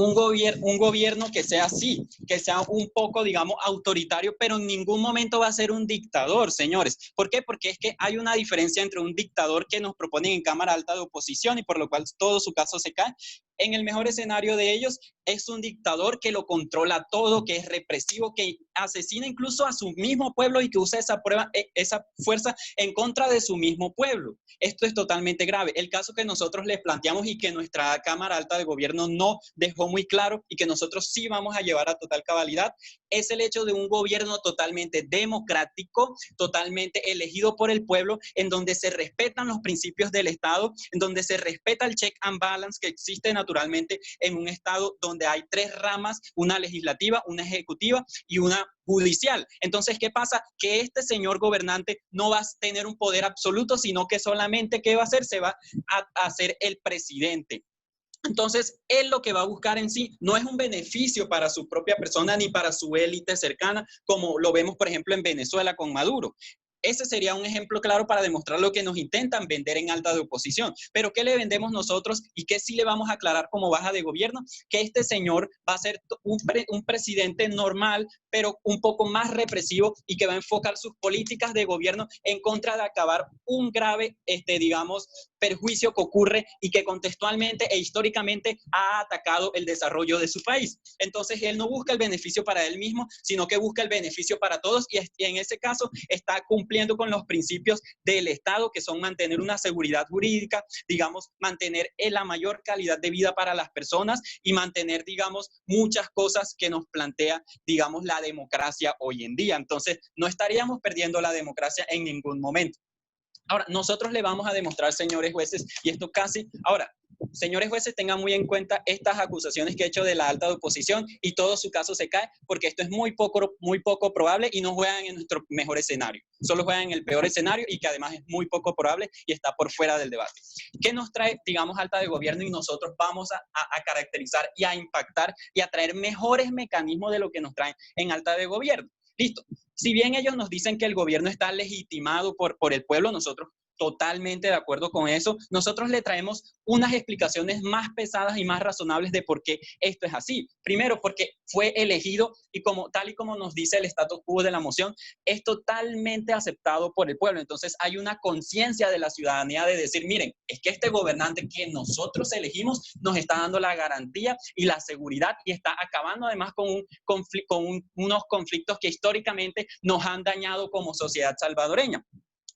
un gobierno que sea así, que sea un poco, digamos, autoritario, pero en ningún momento va a ser un dictador, señores. ¿Por qué? Porque es que hay una diferencia entre un dictador que nos proponen en Cámara Alta de Oposición y por lo cual todo su caso se cae, En el mejor escenario de ellos, es un dictador que lo controla todo, que es represivo, que asesina incluso a su mismo pueblo y que usa esa fuerza en contra de su mismo pueblo. Esto es totalmente grave. El caso que nosotros les planteamos y que nuestra Cámara Alta de Gobierno no dejó muy claro y que nosotros sí vamos a llevar a total cabalidad es el hecho de un gobierno totalmente democrático, totalmente elegido por el pueblo, en donde se respetan los principios del Estado, en donde se respeta el check and balance que existe naturalmente en un Estado donde hay tres ramas, una legislativa, una ejecutiva y una judicial. Entonces, ¿qué pasa? Que este señor gobernante no va a tener un poder absoluto, sino que solamente, ¿qué va a hacer? Se va a hacer el presidente. Entonces, él lo que va a buscar en sí no es un beneficio para su propia persona ni para su élite cercana, como lo vemos, por ejemplo, en Venezuela con Maduro. Ese sería un ejemplo claro para demostrar lo que nos intentan vender en alta de oposición. Pero ¿qué le vendemos nosotros y qué sí le vamos a aclarar como baja de gobierno? Que este señor va a ser un presidente normal, pero un poco más represivo y que va a enfocar sus políticas de gobierno en contra de acabar un grave, digamos, perjuicio que ocurre y que contextualmente e históricamente ha atacado el desarrollo de su país. Entonces, él no busca el beneficio para él mismo, sino que busca el beneficio para todos y en ese caso está cumpliendo con los principios del Estado, que son mantener una seguridad jurídica, digamos, mantener la mayor calidad de vida para las personas y mantener, digamos, muchas cosas que nos plantea, digamos, la democracia hoy en día. Entonces, no estaríamos perdiendo la democracia en ningún momento. Ahora, nosotros le vamos a demostrar, señores jueces, y esto casi... Ahora, señores jueces, tengan muy en cuenta estas acusaciones que he hecho de la alta de oposición y todo su caso se cae porque esto es muy poco probable y no juegan en nuestro mejor escenario. Solo juegan en el peor escenario y que además es muy poco probable y está por fuera del debate. ¿Qué nos trae, digamos, alta de gobierno? Y nosotros vamos a caracterizar y a impactar y a traer mejores mecanismos de lo que nos traen en alta de gobierno. Listo. Si bien ellos nos dicen que el gobierno está legitimado por el pueblo, nosotros totalmente de acuerdo con eso. Nosotros le traemos unas explicaciones más pesadas y más razonables de por qué esto es así. Primero, porque fue elegido y tal y como nos dice el status quo de la moción, es totalmente aceptado por el pueblo. Entonces hay una conciencia de la ciudadanía de decir, miren, es que este gobernante que nosotros elegimos nos está dando la garantía y la seguridad y está acabando además con unos conflictos que históricamente nos han dañado como sociedad salvadoreña.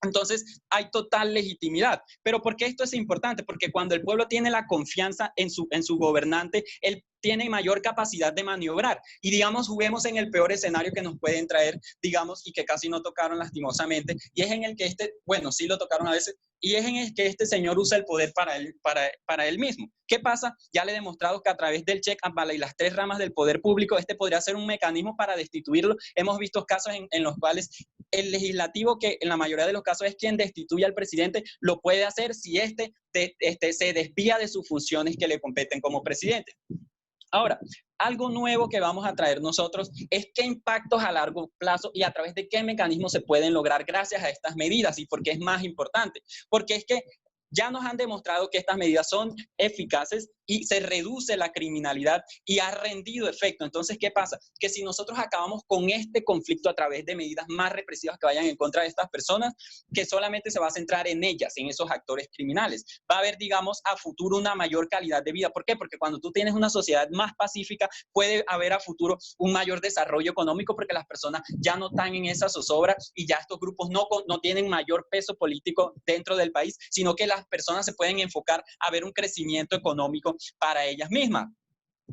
Entonces, hay total legitimidad. ¿Pero por qué esto es importante? Porque cuando el pueblo tiene la confianza en su gobernante, él tiene mayor capacidad de maniobrar. Y digamos, juguemos en el peor escenario que nos pueden traer, digamos, y que casi no tocaron lastimosamente, y es en el que bueno, sí lo tocaron a veces, y es en el que este señor usa el poder para él mismo. ¿Qué pasa? Ya le he demostrado que a través del check and balance y las tres ramas del poder público, podría ser un mecanismo para destituirlo. Hemos visto casos en los cuales el legislativo, que en la mayoría de los casos es quien destituye al presidente, lo puede hacer si se desvía de sus funciones que le competen como presidente. Ahora, algo nuevo que vamos a traer nosotros es qué impactos a largo plazo y a través de qué mecanismos se pueden lograr gracias a estas medidas y por qué es más importante. Porque es que ya nos han demostrado que estas medidas son eficaces y se reduce la criminalidad y ha rendido efecto. Entonces, ¿qué pasa? Que si nosotros acabamos con este conflicto a través de medidas más represivas que vayan en contra de estas personas, que solamente se va a centrar en ellas, en esos actores criminales, va a haber, digamos, a futuro una mayor calidad de vida. ¿Por qué? Porque cuando tú tienes una sociedad más pacífica, puede haber a futuro un mayor desarrollo económico porque las personas ya no están en esa zozobra y ya estos grupos no tienen mayor peso político dentro del país, sino que las personas se pueden enfocar a ver un crecimiento económico para ellas mismas.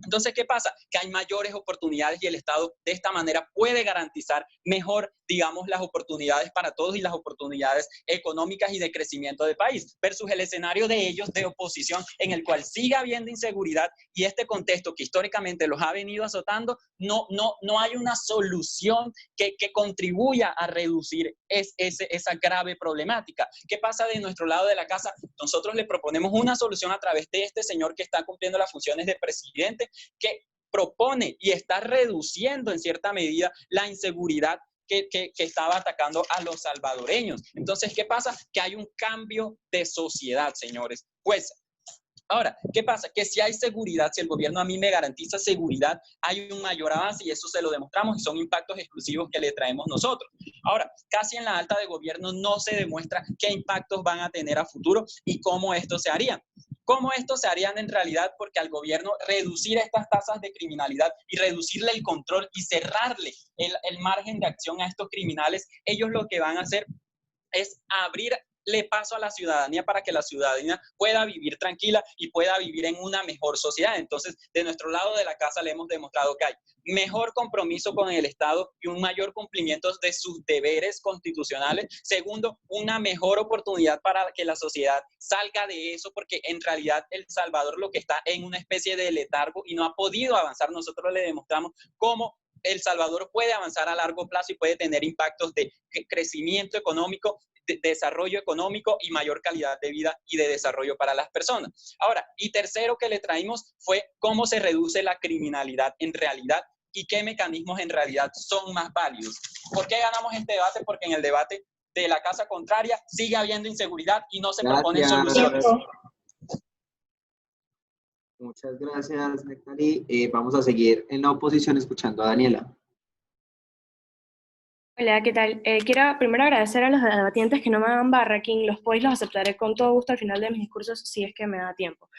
Entonces, ¿qué pasa? Que hay mayores oportunidades y el Estado de esta manera puede garantizar mejor, digamos, las oportunidades para todos y las oportunidades económicas y de crecimiento del país, versus el escenario de ellos de oposición en el cual sigue habiendo inseguridad y este contexto que históricamente los ha venido azotando, no hay una solución que contribuya a reducir esa grave problemática. ¿Qué pasa de nuestro lado de la casa? Nosotros le proponemos una solución a través de este señor que está cumpliendo las funciones de presidente, que propone y está reduciendo en cierta medida la inseguridad que estaba atacando a los salvadoreños. Entonces, ¿qué pasa? Que hay un cambio de sociedad, señores. Pues, ahora, ¿qué pasa? Que si hay seguridad, si el gobierno a mí me garantiza seguridad, hay un mayor avance y eso se lo demostramos y son impactos exclusivos que le traemos nosotros. Ahora, casi en la alta de gobierno no se demuestra qué impactos van a tener a futuro y cómo esto se haría. ¿Cómo esto se haría en realidad? Porque al gobierno reducir estas tasas de criminalidad y reducirle el control y cerrarle el margen de acción a estos criminales, ellos lo que van a hacer es abrirle paso a la ciudadanía para que la ciudadanía pueda vivir tranquila y pueda vivir en una mejor sociedad. Entonces, de nuestro lado de la casa le hemos demostrado que hay mejor compromiso con el Estado y un mayor cumplimiento de sus deberes constitucionales. Segundo, una mejor oportunidad para que la sociedad salga de eso, porque en realidad El Salvador lo que está en una especie de letargo y no ha podido avanzar. Nosotros le demostramos cómo El Salvador puede avanzar a largo plazo y puede tener impactos de crecimiento económico, de desarrollo económico y mayor calidad de vida y de desarrollo para las personas. Ahora, y tercero que le traímos fue cómo se reduce la criminalidad en realidad y qué mecanismos en realidad son más válidos. ¿Por qué ganamos este debate? Porque en el debate de la casa contraria sigue habiendo inseguridad y no se proponen soluciones. Muchas gracias, Nectari. Vamos a seguir en la oposición escuchando a Daniela. Hola, ¿qué tal? Quiero primero agradecer a los debatientes que no me hagan barra, King, los points los aceptaré con todo gusto al final de mis discursos si es que me da tiempo.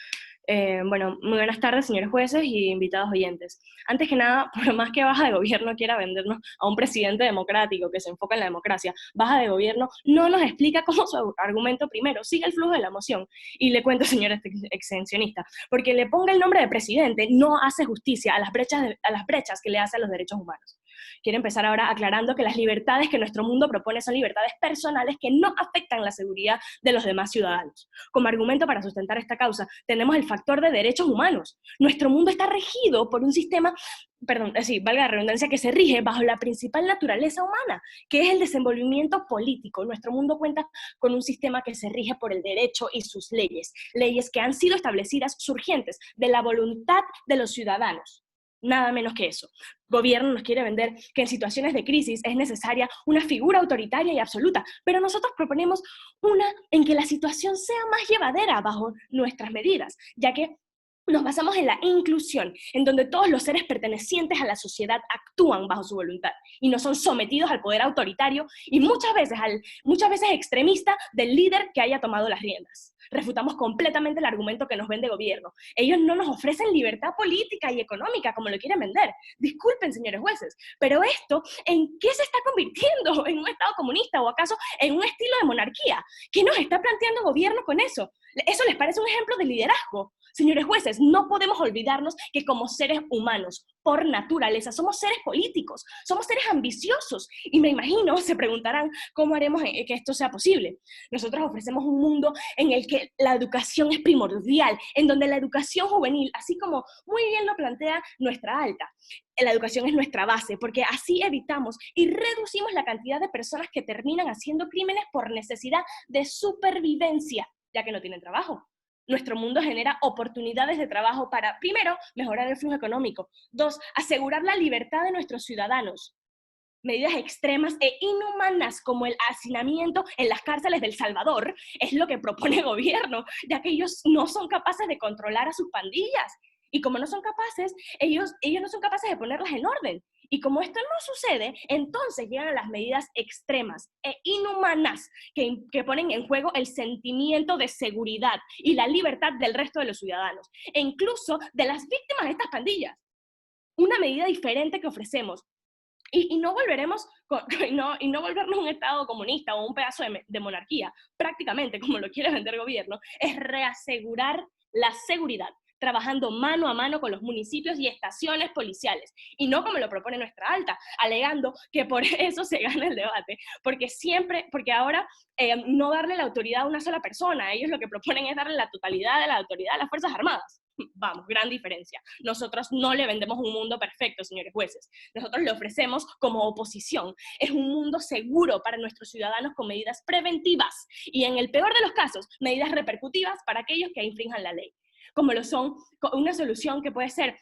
Bueno, muy buenas tardes, señores jueces y invitados oyentes. Antes que nada, por más que Baja de Gobierno quiera vendernos a un presidente democrático que se enfoca en la democracia, Baja de Gobierno no nos explica cómo su argumento primero sigue el flujo de la moción. Y le cuento, señor exencionista, porque le ponga el nombre de presidente no hace justicia a las brechas que le hace a los derechos humanos. Quiero empezar ahora aclarando que las libertades que nuestro mundo propone son libertades personales que no afectan la seguridad de los demás ciudadanos. Como argumento para sustentar esta causa, tenemos el factor de derechos humanos. Nuestro mundo está regido por un sistema, valga la redundancia, que se rige bajo la principal naturaleza humana, que es el desenvolvimiento político. Nuestro mundo cuenta con un sistema que se rige por el derecho y sus leyes, leyes que han sido establecidas surgientes de la voluntad de los ciudadanos. Nada menos que eso. Gobierno nos quiere vender que en situaciones de crisis es necesaria una figura autoritaria y absoluta, pero nosotros proponemos una en que la situación sea más llevadera bajo nuestras medidas, ya que nos basamos en la inclusión, en donde todos los seres pertenecientes a la sociedad actúan bajo su voluntad y no son sometidos al poder autoritario y muchas veces extremista del líder que haya tomado las riendas. Refutamos completamente el argumento que nos vende gobierno. Ellos no nos ofrecen libertad política y económica como lo quieren vender. Disculpen, señores jueces, pero esto, ¿en qué se está convirtiendo? ¿En un Estado comunista o acaso en un estilo de monarquía? ¿Qué nos está planteando gobierno con eso? ¿Eso les parece un ejemplo de liderazgo? Señores jueces, no podemos olvidarnos que como seres humanos, por naturaleza, somos seres políticos, somos seres ambiciosos, y me imagino, se preguntarán, ¿cómo haremos que esto sea posible? Nosotros ofrecemos un mundo en el que la educación es primordial, en donde la educación juvenil, así como muy bien lo plantea nuestra alta, la educación es nuestra base, porque así evitamos y reducimos la cantidad de personas que terminan haciendo crímenes por necesidad de supervivencia, ya que no tienen trabajo. Nuestro mundo genera oportunidades de trabajo para, primero, mejorar el flujo económico. 2, asegurar la libertad de nuestros ciudadanos. Medidas extremas e inhumanas como el hacinamiento en las cárceles del Salvador es lo que propone el gobierno, ya que ellos no son capaces de controlar a sus pandillas. Y como no son capaces, ellos no son capaces de ponerlas en orden. Y como esto no sucede, entonces llegan las medidas extremas e inhumanas que ponen en juego el sentimiento de seguridad y la libertad del resto de los ciudadanos, e incluso de las víctimas de estas pandillas. Una medida diferente que ofrecemos, y no volvernos un Estado comunista o un pedazo de monarquía, prácticamente como lo quiere vender el gobierno, es reasegurar la seguridad, trabajando mano a mano con los municipios y estaciones policiales, y no como lo propone nuestra alta, alegando que por eso se gana el debate, porque ahora no darle la autoridad a una sola persona, ellos lo que proponen es darle la totalidad de la autoridad a las Fuerzas Armadas. Vamos, gran diferencia. Nosotros no le vendemos un mundo perfecto, señores jueces. Nosotros le ofrecemos como oposición. Es un mundo seguro para nuestros ciudadanos con medidas preventivas y, en el peor de los casos, medidas repercutivas para aquellos que infrinjan la ley. Como lo son una solución que puede ser,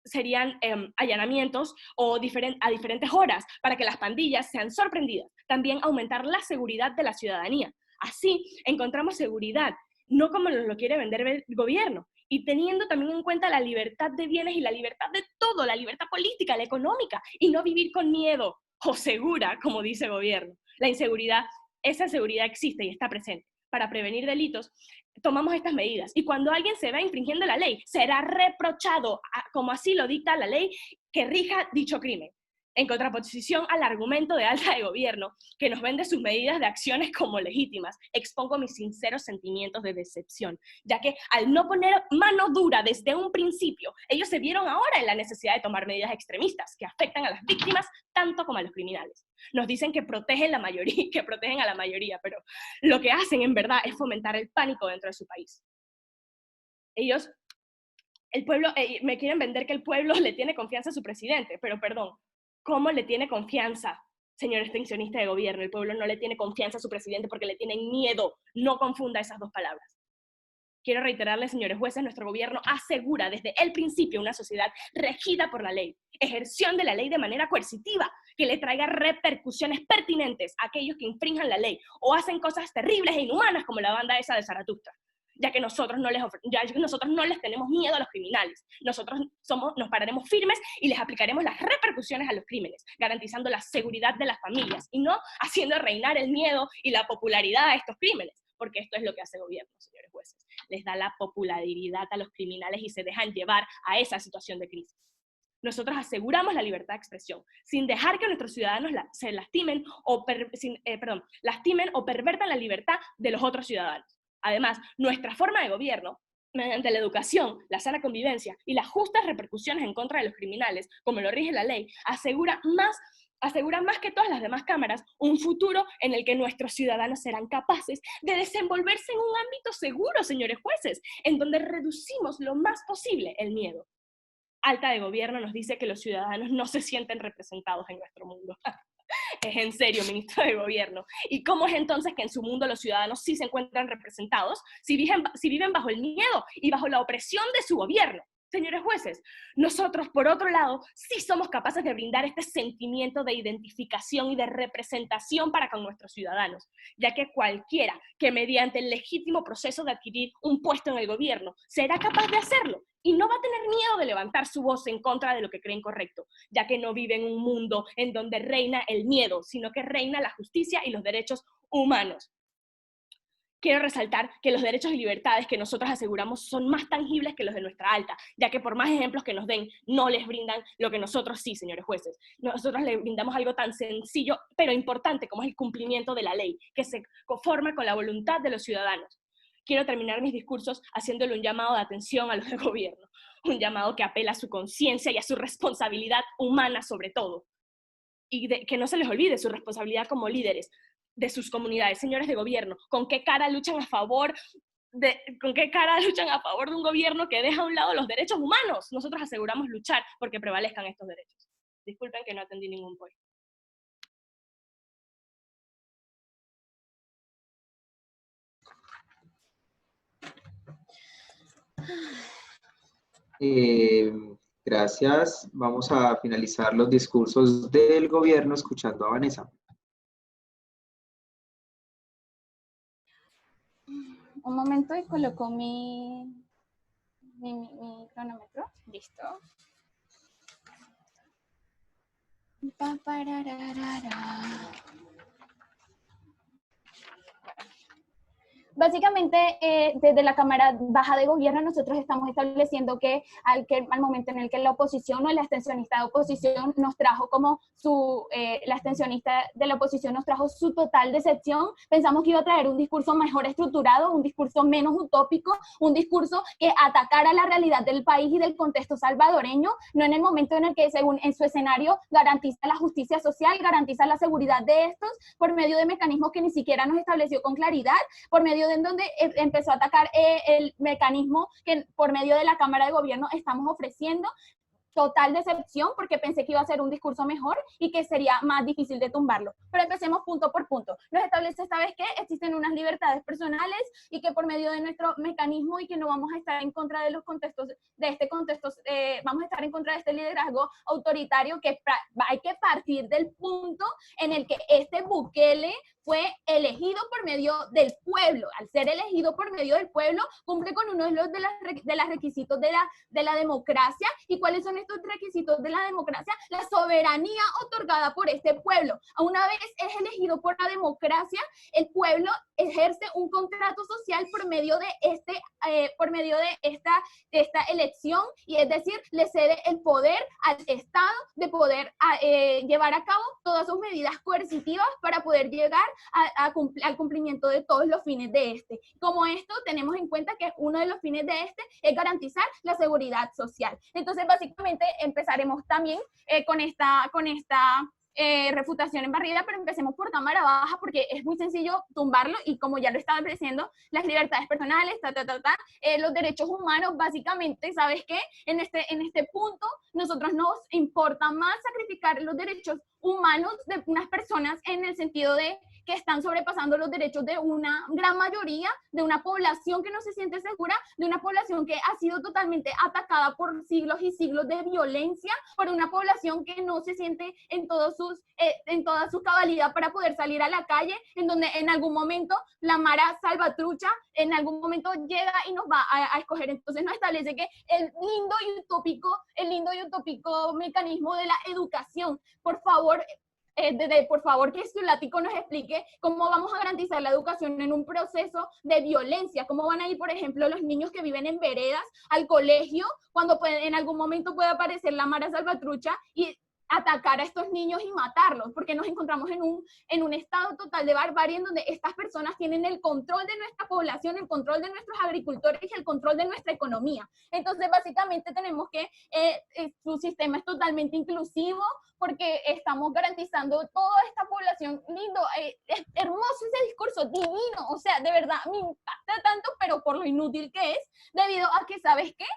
serían allanamientos a diferentes horas para que las pandillas sean sorprendidas. También aumentar la seguridad de la ciudadanía. Así encontramos seguridad, no como nos lo quiere vender el gobierno, y teniendo también en cuenta la libertad de bienes y la libertad de todo, la libertad política, la económica, y no vivir con miedo o segura, como dice el gobierno. Esa seguridad existe y está presente. para prevenir delitos, tomamos estas medidas. Y cuando alguien se vea infringiendo la ley, será reprochado, como así lo dicta la ley, que rija dicho crimen. En contraposición al argumento de Alta de Gobierno, que nos vende sus medidas de acciones como legítimas, expongo mis sinceros sentimientos de decepción, ya que al no poner mano dura desde un principio, ellos se vieron ahora en la necesidad de tomar medidas extremistas que afectan a las víctimas tanto como a los criminales. Nos dicen que protegen la mayoría, que protegen a la mayoría, pero lo que hacen en verdad es fomentar el pánico dentro de su país. Ellos, el pueblo, me quieren vender que el pueblo le tiene confianza a su presidente, pero perdón, ¿cómo le tiene confianza, señor extensionista de gobierno? El pueblo no le tiene confianza a su presidente porque le tienen miedo. No confunda esas dos palabras. Quiero reiterarles, señores jueces, nuestro gobierno asegura desde el principio una sociedad regida por la ley, ejerción de la ley de manera coercitiva, que le traiga repercusiones pertinentes a aquellos que infrinjan la ley o hacen cosas terribles e inhumanas como la banda esa de Zaratustra. Ya que nosotros no les tenemos miedo a los criminales. Nosotros nos pararemos firmes y les aplicaremos las repercusiones a los crímenes, garantizando la seguridad de las familias y no haciendo reinar el miedo y la popularidad a estos crímenes, porque esto es lo que hace el gobierno, señores jueces. Les da la popularidad a los criminales y se dejan llevar a esa situación de crisis. Nosotros aseguramos la libertad de expresión, sin dejar que nuestros ciudadanos se lastimen o pervertan la libertad de los otros ciudadanos. Además, nuestra forma de gobierno, mediante la educación, la sana convivencia y las justas repercusiones en contra de los criminales, como lo rige la ley, asegura más que todas las demás cámaras un futuro en el que nuestros ciudadanos serán capaces de desenvolverse en un ámbito seguro, señores jueces, en donde reducimos lo más posible el miedo. Alta de Gobierno nos dice que los ciudadanos no se sienten representados en nuestro mundo. Es en serio, ministro de Gobierno. ¿Y cómo es entonces que en su mundo los ciudadanos sí se encuentran representados si viven bajo el miedo y bajo la opresión de su gobierno? Señores jueces, nosotros, por otro lado, sí somos capaces de brindar este sentimiento de identificación y de representación para con nuestros ciudadanos, ya que cualquiera que mediante el legítimo proceso de adquirir un puesto en el gobierno será capaz de hacerlo y no va a tener miedo de levantar su voz en contra de lo que creen correcto, ya que no vive en un mundo en donde reina el miedo, sino que reina la justicia y los derechos humanos. Quiero resaltar que los derechos y libertades que nosotros aseguramos son más tangibles que los de nuestra alta, ya que por más ejemplos que nos den, no les brindan lo que nosotros sí, señores jueces. Nosotros les brindamos algo tan sencillo, pero importante, como es el cumplimiento de la ley, que se conforma con la voluntad de los ciudadanos. Quiero terminar mis discursos haciéndole un llamado de atención a los del gobierno, un llamado que apela a su conciencia y a su responsabilidad humana sobre todo, y que no se les olvide su responsabilidad como líderes de sus comunidades. Señores de gobierno, ¿con qué cara luchan a favor de un gobierno que deja a un lado los derechos humanos? Nosotros aseguramos luchar porque prevalezcan estos derechos. Disculpen que no atendí ningún point. Gracias. Vamos a finalizar los discursos del gobierno escuchando a Vanessa. Un momento y coloco mi cronómetro. Listo. Básicamente, desde la Cámara Baja de Gobierno, nosotros estamos estableciendo que al momento en el que la oposición o el abstencionista de oposición nos trajo como la abstencionista de la oposición nos trajo su total decepción, pensamos que iba a traer un discurso mejor estructurado, un discurso menos utópico, un discurso que atacara la realidad del país y del contexto salvadoreño, no en el momento en el que, según en su escenario, garantiza la justicia social, garantiza la seguridad de estos, por medio de mecanismos que ni siquiera nos estableció con claridad, por medio en donde empezó a atacar el mecanismo que por medio de la Cámara de Gobierno estamos ofreciendo. Total decepción porque pensé que iba a ser un discurso mejor y que sería más difícil de tumbarlo. Pero empecemos punto por punto. Nos establece esta vez que existen unas libertades personales y que por medio de nuestro mecanismo y que no vamos a estar en contra de los contextos, de este contexto, vamos a estar en contra de este liderazgo autoritario, que hay que partir del punto en el que este Bukele fue elegido por medio del pueblo. Al ser elegido por medio del pueblo, cumple con uno de los requisitos de la democracia. ¿Y cuáles son estos requisitos de la democracia? La soberanía otorgada por este pueblo. Una vez es elegido por la democracia, el pueblo ejerce un contrato social por medio de esta elección, y es decir, le cede el poder al Estado de poder llevar a cabo todas sus medidas coercitivas para poder llegar al cumplimiento de todos los fines de este. Como esto, tenemos en cuenta que uno de los fines de este es garantizar la seguridad social. Entonces, básicamente, empezaremos también con esta refutación en barrida, pero empecemos por cámara baja porque es muy sencillo tumbarlo, y como ya lo estaba diciendo, las libertades personales, los derechos humanos, básicamente, ¿sabes qué? En este punto, nosotros nos importa más sacrificar los derechos humanos de unas personas en el sentido de que están sobrepasando los derechos de una gran mayoría, de una población que no se siente segura, de una población que ha sido totalmente atacada por siglos y siglos de violencia, por una población que no se siente en toda su cabalidad para poder salir a la calle, en donde en algún momento la Mara Salvatrucha en algún momento llega y nos va a escoger. Entonces nos establece que el lindo y utópico mecanismo de la educación, por favor, que Zulático nos explique cómo vamos a garantizar la educación en un proceso de violencia, cómo van a ir, por ejemplo, los niños que viven en veredas al colegio, cuando en algún momento puede aparecer la Mara Salvatrucha y atacar a estos niños y matarlos, porque nos encontramos en un estado total de barbarie en donde estas personas tienen el control de nuestra población, el control de nuestros agricultores y el control de nuestra economía. Entonces, básicamente tenemos que su sistema es totalmente inclusivo, porque estamos garantizando toda esta población. Lindo, es hermoso ese discurso, divino, o sea, de verdad me impacta tanto, pero por lo inútil que es, debido a que, ¿sabes qué?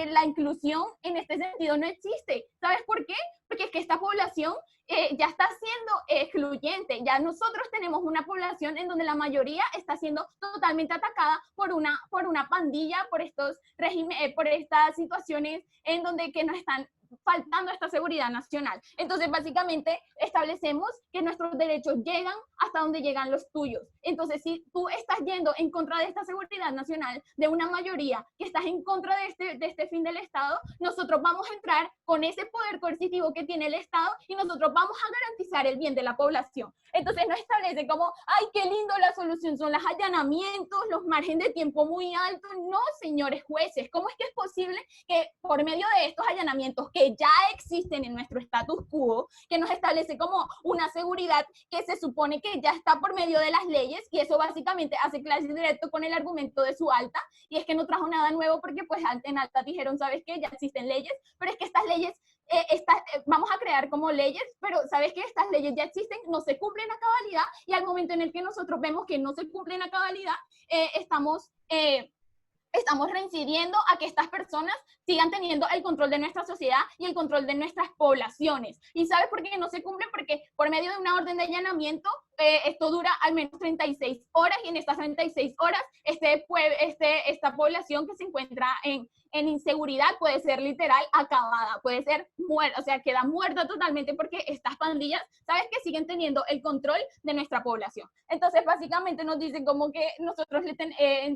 La inclusión en este sentido no existe. ¿Sabes por qué? Porque es que esta población ya está siendo excluyente. Ya nosotros tenemos una población en donde la mayoría está siendo totalmente atacada por una pandilla, por estos regímenes, por estas situaciones en donde que nos están faltando esta seguridad nacional. Entonces, básicamente, establecemos que nuestros derechos llegan hasta donde llegan los tuyos. Entonces, si tú estás yendo en contra de esta seguridad nacional, de una mayoría que estás en contra de este fin del Estado, nosotros vamos a entrar con ese poder coercitivo que tiene el Estado y nosotros vamos a garantizar el bien de la población. Entonces, no establece como, ay, qué lindo, la solución son los allanamientos, los márgenes de tiempo muy altos. No, señores jueces, ¿cómo es que es posible que por medio de estos allanamientos que ya existen en nuestro status quo, que nos establece como una seguridad que se supone que ya está por medio de las leyes, y eso básicamente hace clase directo con el argumento de su alta, y es que no trajo nada nuevo porque pues en alta dijeron, ¿sabes qué? Ya existen leyes, pero es que estas leyes, vamos a crear como leyes, pero ¿sabes qué? Estas leyes ya existen, no se cumplen a cabalidad, y al momento en el que nosotros vemos que no se cumplen a cabalidad, estamos reincidiendo a que estas personas sigan teniendo el control de nuestra sociedad y el control de nuestras poblaciones. ¿Y sabes por qué no se cumple? Porque por medio de una orden de allanamiento, esto dura al menos 36 horas, y en estas 36 horas esta población que se encuentra en inseguridad puede ser literal acabada, puede ser muerta, o sea, queda muerta totalmente, porque estas pandillas, ¿sabes qué? Siguen teniendo el control de nuestra población. Entonces, básicamente nos dicen como que nosotros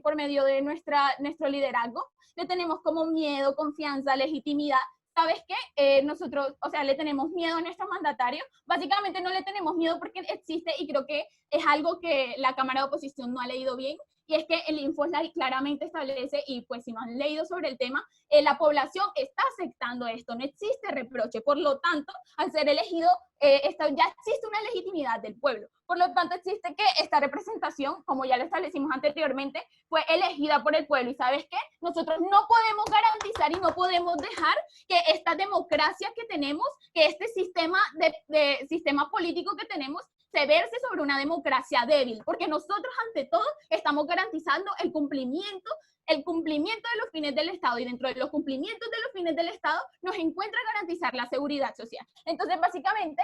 por medio de nuestro liderazgo le tenemos como miedo, confianza, legitimidad. ¿Sabes qué? Nosotros, o sea, le tenemos miedo a nuestro mandatario. Básicamente no le tenemos miedo porque existe, y creo que es algo que la Cámara de Oposición no ha leído bien, y es que el Infoslay claramente establece, y pues si no han leído sobre el tema, la población está aceptando esto, no existe reproche. Por lo tanto, al ser elegido, ya existe una legitimidad del pueblo. Por lo tanto, existe que esta representación, como ya lo establecimos anteriormente, fue elegida por el pueblo. ¿Y sabes qué? Nosotros no podemos garantizar y no podemos dejar que esta democracia que tenemos, que este sistema político que tenemos, se verse sobre una democracia débil, porque nosotros ante todo estamos garantizando el cumplimiento de los fines del Estado, y dentro de los cumplimientos de los fines del Estado nos encuentra garantizar la seguridad social. Entonces, básicamente,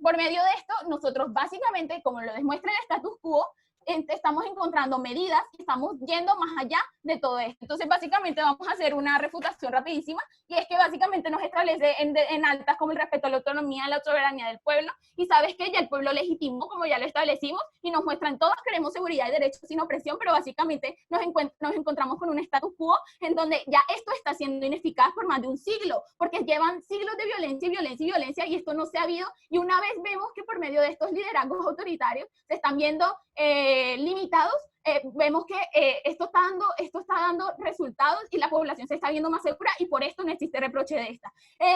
por medio de esto, nosotros básicamente, como lo demuestra el status quo, estamos encontrando medidas y estamos yendo más allá de todo esto. Entonces, básicamente vamos a hacer una refutación rapidísima, y es que básicamente nos establece en altas como el respeto a la autonomía, la soberanía del pueblo, y sabes que ya el pueblo legitimó, como ya lo establecimos, y nos muestran todos queremos seguridad y derechos sin opresión, pero básicamente nos encontramos con un status quo en donde ya esto está siendo ineficaz por más de un siglo, porque llevan siglos de violencia y violencia y violencia, y esto no se ha habido, y una vez vemos que por medio de estos liderazgos autoritarios se están viendo limitados, vemos que esto está dando resultados y la población se está viendo más segura, y por esto no existe reproche de esta.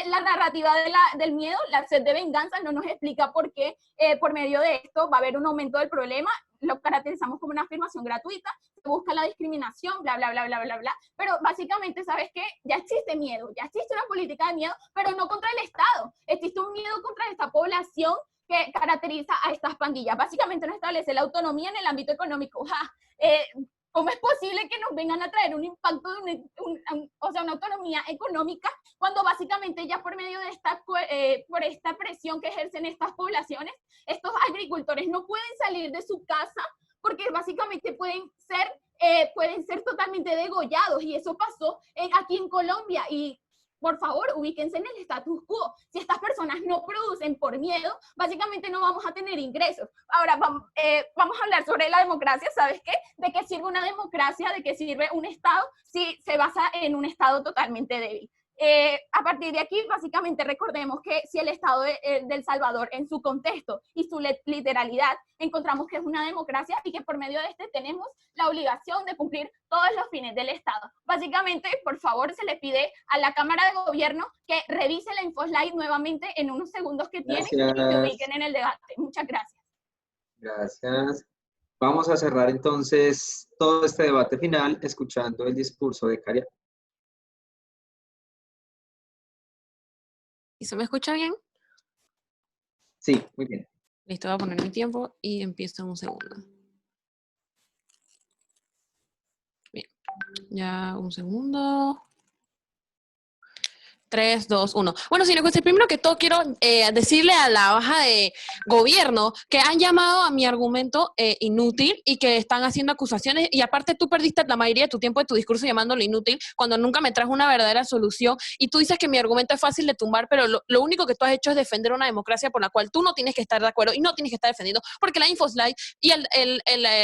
La narrativa del miedo, la sed de venganza, no nos explica por qué por medio de esto va a haber un aumento del problema. Lo caracterizamos como una afirmación gratuita, se busca la discriminación, bla, bla, bla, bla, bla, bla, pero básicamente, ¿sabes qué? Ya existe miedo, ya existe una política de miedo, pero no contra el Estado, existe un miedo contra esta población que caracteriza a estas pandillas. Básicamente no establece la autonomía en el ámbito económico. ¿Cómo es posible que nos vengan a traer un impacto de una autonomía económica cuando básicamente ya por medio de por esta presión que ejercen estas poblaciones, estos agricultores no pueden salir de su casa porque básicamente pueden ser totalmente degollados, y eso pasó aquí en Colombia? Y por favor, ubíquense en el status quo. Si estas personas no producen por miedo, básicamente no vamos a tener ingresos. Ahora, vamos a hablar sobre la democracia. ¿Sabes qué? ¿De qué sirve una democracia? ¿De qué sirve un Estado si se basa en un Estado totalmente débil? A partir de aquí, básicamente recordemos que si el Estado de El Salvador, en su contexto y su literalidad, encontramos que es una democracia y que por medio de este tenemos la obligación de cumplir todos los fines del Estado. Básicamente, por favor, se le pide a la Cámara de Gobierno que revise la infoslide nuevamente en unos segundos que tiene y se ubiquen en el debate. Muchas gracias. Gracias. Vamos a cerrar entonces todo este debate final escuchando el discurso de Caria. ¿Y se me escucha bien? Sí, muy bien. Listo, voy a poner mi tiempo y empiezo en un segundo. Bien, ya un segundo. 3, 2, 1. Bueno, señor juez, primero que todo quiero decirle a la baja de gobierno que han llamado a mi argumento inútil y que están haciendo acusaciones, y aparte tú perdiste la mayoría de tu tiempo de tu discurso llamándolo inútil cuando nunca me trajo una verdadera solución, y tú dices que mi argumento es fácil de tumbar, pero lo único que tú has hecho es defender una democracia por la cual tú no tienes que estar de acuerdo y no tienes que estar defendiendo, porque la infoslide y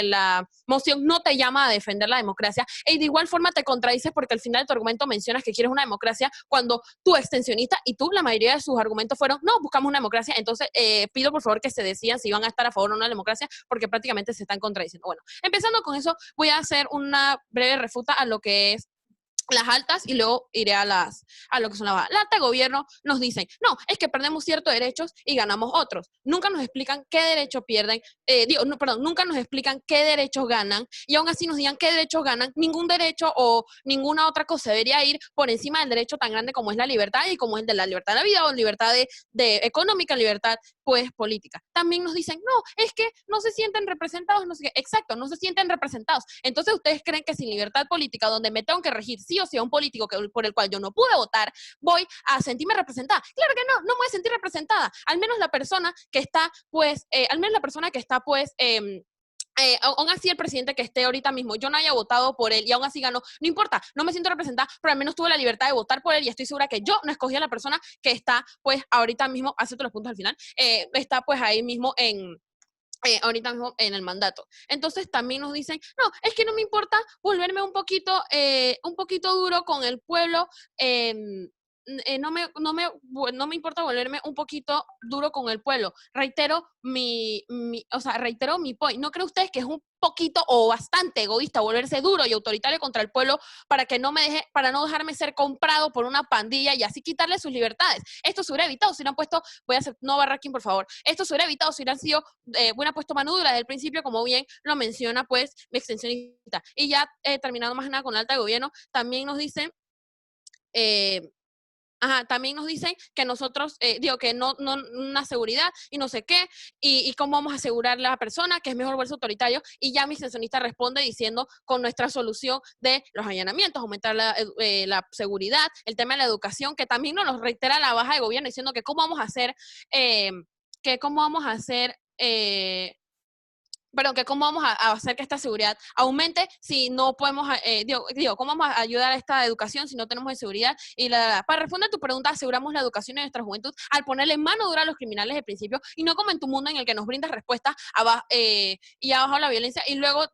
la moción no te llama a defender la democracia, y de igual forma te contradices porque al final de tu argumento mencionas que quieres una democracia cuando tu extensionista y tú, la mayoría de sus argumentos fueron, no, buscamos una democracia. Entonces, pido por favor que se decidan si van a estar a favor o no de la democracia, porque prácticamente se están contradiciendo. Bueno, empezando con eso, voy a hacer una breve refuta a lo que es las altas y luego iré a lo que son las bajas. La alta de gobierno nos dicen, no, es que perdemos ciertos derechos y ganamos otros. Nunca nos explican qué derechos pierden, nunca nos explican qué derechos ganan, y aún así nos digan qué derechos ganan. Ningún derecho o ninguna otra cosa debería ir por encima del derecho tan grande como es la libertad, y como es de la libertad de la vida o libertad de económica, libertad pues política. También nos dicen, no, es que no se sienten representados, no sé qué. Exacto, no se sienten representados. Entonces, ¿ustedes creen que sin libertad política, donde me tengo que regir sí o sí a un político por el cual yo no pude votar, voy a sentirme representada? Claro que no, no me voy a sentir representada. Al menos la persona que está, aún así el presidente que esté ahorita mismo, yo no haya votado por él y aún así ganó, no importa, no me siento representada, pero al menos tuve la libertad de votar por él, y estoy segura que yo no escogí a la persona que está, pues, ahorita mismo, acepto los puntos al final, está, pues, ahí mismo ahorita mismo en el mandato. Entonces también nos dicen, no, es que no me importa volverme un poquito duro con el pueblo, no me importa volverme un poquito duro con el pueblo. Reitero mi point. ¿No creen ustedes que es un poquito o bastante egoísta volverse duro y autoritario contra el pueblo para no dejarme ser comprado por una pandilla y así quitarle sus libertades? Esto se hubiera evitado si hubieran puesto, no Barraquín, por favor, esto se hubiera evitado si hubieran sido, hubieran puesto mano dura desde el principio, como bien lo menciona pues mi extensionista. Y ya terminando más nada con la alta de gobierno, también nos dicen que nosotros, que no una seguridad y no sé qué, y cómo vamos a asegurarle a la persona que es mejor volverse autoritario, y ya mi extensionista responde diciendo con nuestra solución de los allanamientos, aumentar la seguridad, el tema de la educación, que también nos reitera la baja de gobierno diciendo que cómo vamos a hacer pero que cómo vamos a hacer que esta seguridad aumente si no podemos, cómo vamos a ayudar a esta educación si no tenemos seguridad. Y para responder a tu pregunta, aseguramos la educación en nuestra juventud al ponerle mano dura a los criminales de principio y no como en tu mundo en el que nos brindas respuestas y abajo la violencia y luego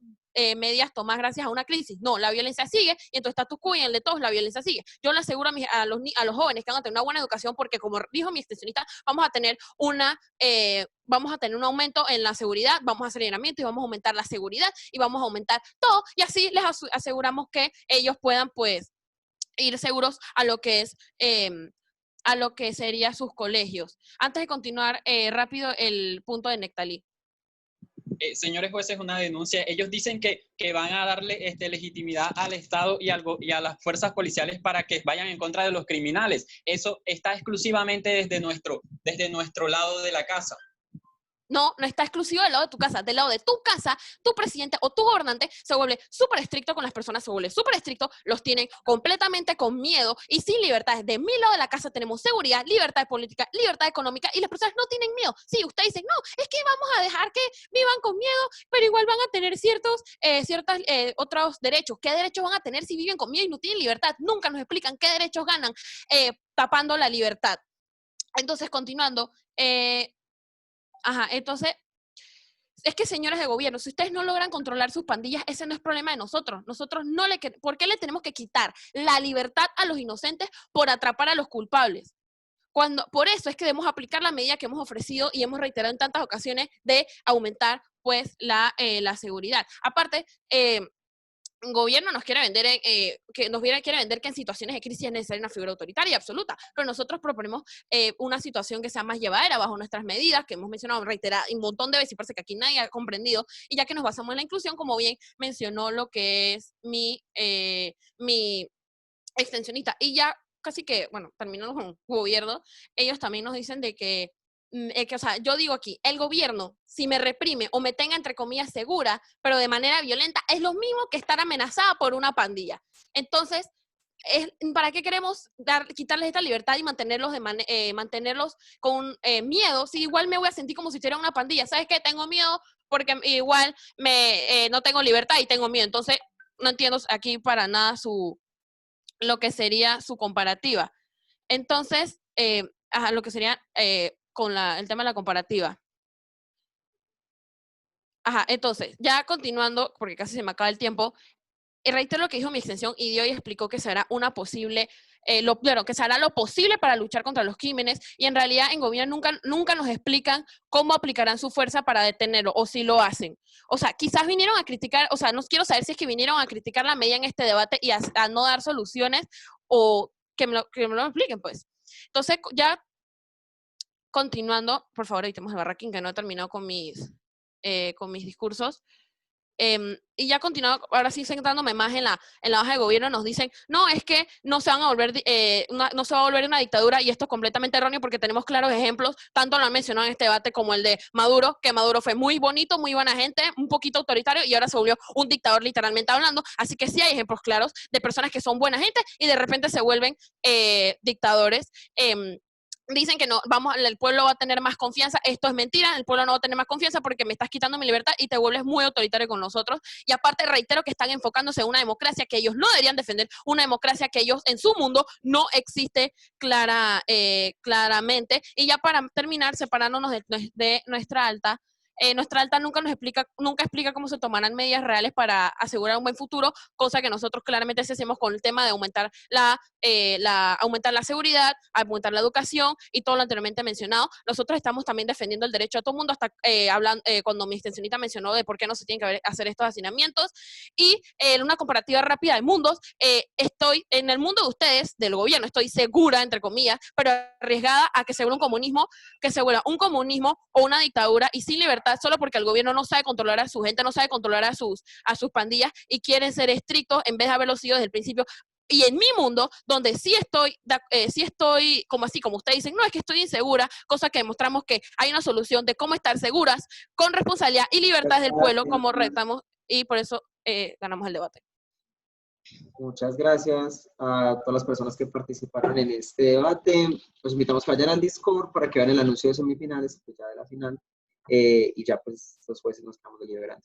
medias tomas gracias a una crisis. No, la violencia sigue y en tu status quo y en el de todos la violencia sigue. Yo le aseguro a los jóvenes que van a tener una buena educación porque, como dijo mi extensionista, vamos a tener un aumento en la seguridad, vamos a hacer llenamiento y vamos a aumentar la seguridad y vamos a aumentar todo y así les aseguramos que ellos puedan pues ir seguros a lo que es a lo que serían sus colegios. Antes de continuar, rápido el punto de Nectalí. Señores jueces, una denuncia. Ellos dicen que van a darle legitimidad al Estado y a las fuerzas policiales para que vayan en contra de los criminales. Eso está exclusivamente desde nuestro lado de la casa. No, no está exclusivo del lado de tu casa. Del lado de tu casa, tu presidente o tu gobernante se vuelve súper estricto con las personas, se vuelve súper estricto, los tienen completamente con miedo y sin libertades. De mi lado de la casa tenemos seguridad, libertad política, libertad económica y las personas no tienen miedo. Sí, ustedes dicen, no, es que vamos a dejar que vivan con miedo, pero igual van a tener ciertos otros derechos. ¿Qué derechos van a tener si viven con miedo y no tienen libertad? Nunca nos explican qué derechos ganan tapando la libertad. Entonces, continuando, entonces, es que señores de gobierno, si ustedes no logran controlar sus pandillas, ese no es problema de nosotros. Nosotros no ¿por qué le tenemos que quitar la libertad a los inocentes por atrapar a los culpables? Por eso es que debemos aplicar la medida que hemos ofrecido y hemos reiterado en tantas ocasiones de aumentar pues la seguridad. Aparte, el gobierno nos quiere vender que en situaciones de crisis es necesaria una figura autoritaria absoluta, pero nosotros proponemos una situación que sea más llevadera bajo nuestras medidas, que hemos mencionado reiterado un montón de veces y parece que aquí nadie ha comprendido, y ya que nos basamos en la inclusión, como bien mencionó lo que es mi extensionista, y ya casi que, bueno, terminando con el gobierno, ellos también nos dicen de que o sea, yo digo aquí, el gobierno, si me reprime o me tenga, entre comillas, segura, pero de manera violenta, es lo mismo que estar amenazada por una pandilla. Entonces, ¿para qué queremos quitarles esta libertad y mantenerlos con miedo? Si igual me voy a sentir como si estuviera una pandilla. ¿Sabes qué? Tengo miedo porque igual no tengo libertad y tengo miedo. Entonces, no entiendo aquí para nada lo que sería su comparativa. Entonces, lo que sería... con el tema de la comparativa. Entonces, ya continuando, porque casi se me acaba el tiempo, reitero lo que dijo mi extensión y dio y explicó que será que se hará lo posible para luchar contra los crímenes y en realidad en gobierno nunca nos explican cómo aplicarán su fuerza para detenerlo o si lo hacen. O sea, quizás vinieron a criticar, o sea, no quiero saber si es que vinieron a criticar la medida en este debate y a no dar soluciones o que me lo expliquen, pues. Entonces, ya continuando, por favor, evitemos el barraquín, que no he terminado con mis discursos. Y ya continuando, ahora sí centrándome más en la hoja de gobierno, nos dicen, no, es que no se va a volver una dictadura, y esto es completamente erróneo porque tenemos claros ejemplos, tanto lo han mencionado en este debate como el de Maduro, que Maduro fue muy bonito, muy buena gente, un poquito autoritario, y ahora se volvió un dictador literalmente hablando, así que sí hay ejemplos claros de personas que son buena gente y de repente se vuelven dictadores. Dicen que el pueblo va a tener más confianza. Esto es mentira, el pueblo no va a tener más confianza porque me estás quitando mi libertad y te vuelves muy autoritario con nosotros. Y aparte reitero que están enfocándose en una democracia que ellos no deberían defender, una democracia que ellos en su mundo no existe claramente. Y ya para terminar, separándonos de nuestra alta nunca explica cómo se tomarán medidas reales para asegurar un buen futuro, cosa que nosotros claramente hacemos con el tema de aumentar aumentar la seguridad, aumentar la educación y todo lo anteriormente mencionado. Nosotros estamos también defendiendo el derecho a todo el mundo, hasta cuando mi extensionista mencionó de por qué no se tienen que hacer estos hacinamientos. Y en una comparativa rápida de mundos, estoy en el mundo de ustedes, del gobierno, estoy segura, entre comillas, pero arriesgada a que se vuelva un comunismo o una dictadura y sin libertad, solo porque el gobierno no sabe controlar a su gente, no sabe controlar a sus pandillas y quieren ser estrictos en vez de haberlo sido desde el principio. Y en mi mundo, donde sí estoy como ustedes dicen, no, es que estoy insegura, cosa que demostramos que hay una solución de cómo estar seguras con responsabilidad y libertad del pueblo, como retamos, y por eso ganamos el debate. Muchas gracias a todas las personas que participaron en este debate. Los invitamos a que vayan al Discord para que vean el anuncio de semifinales, pues ya de la final. y ya pues los jueces nos quedamos deliberando.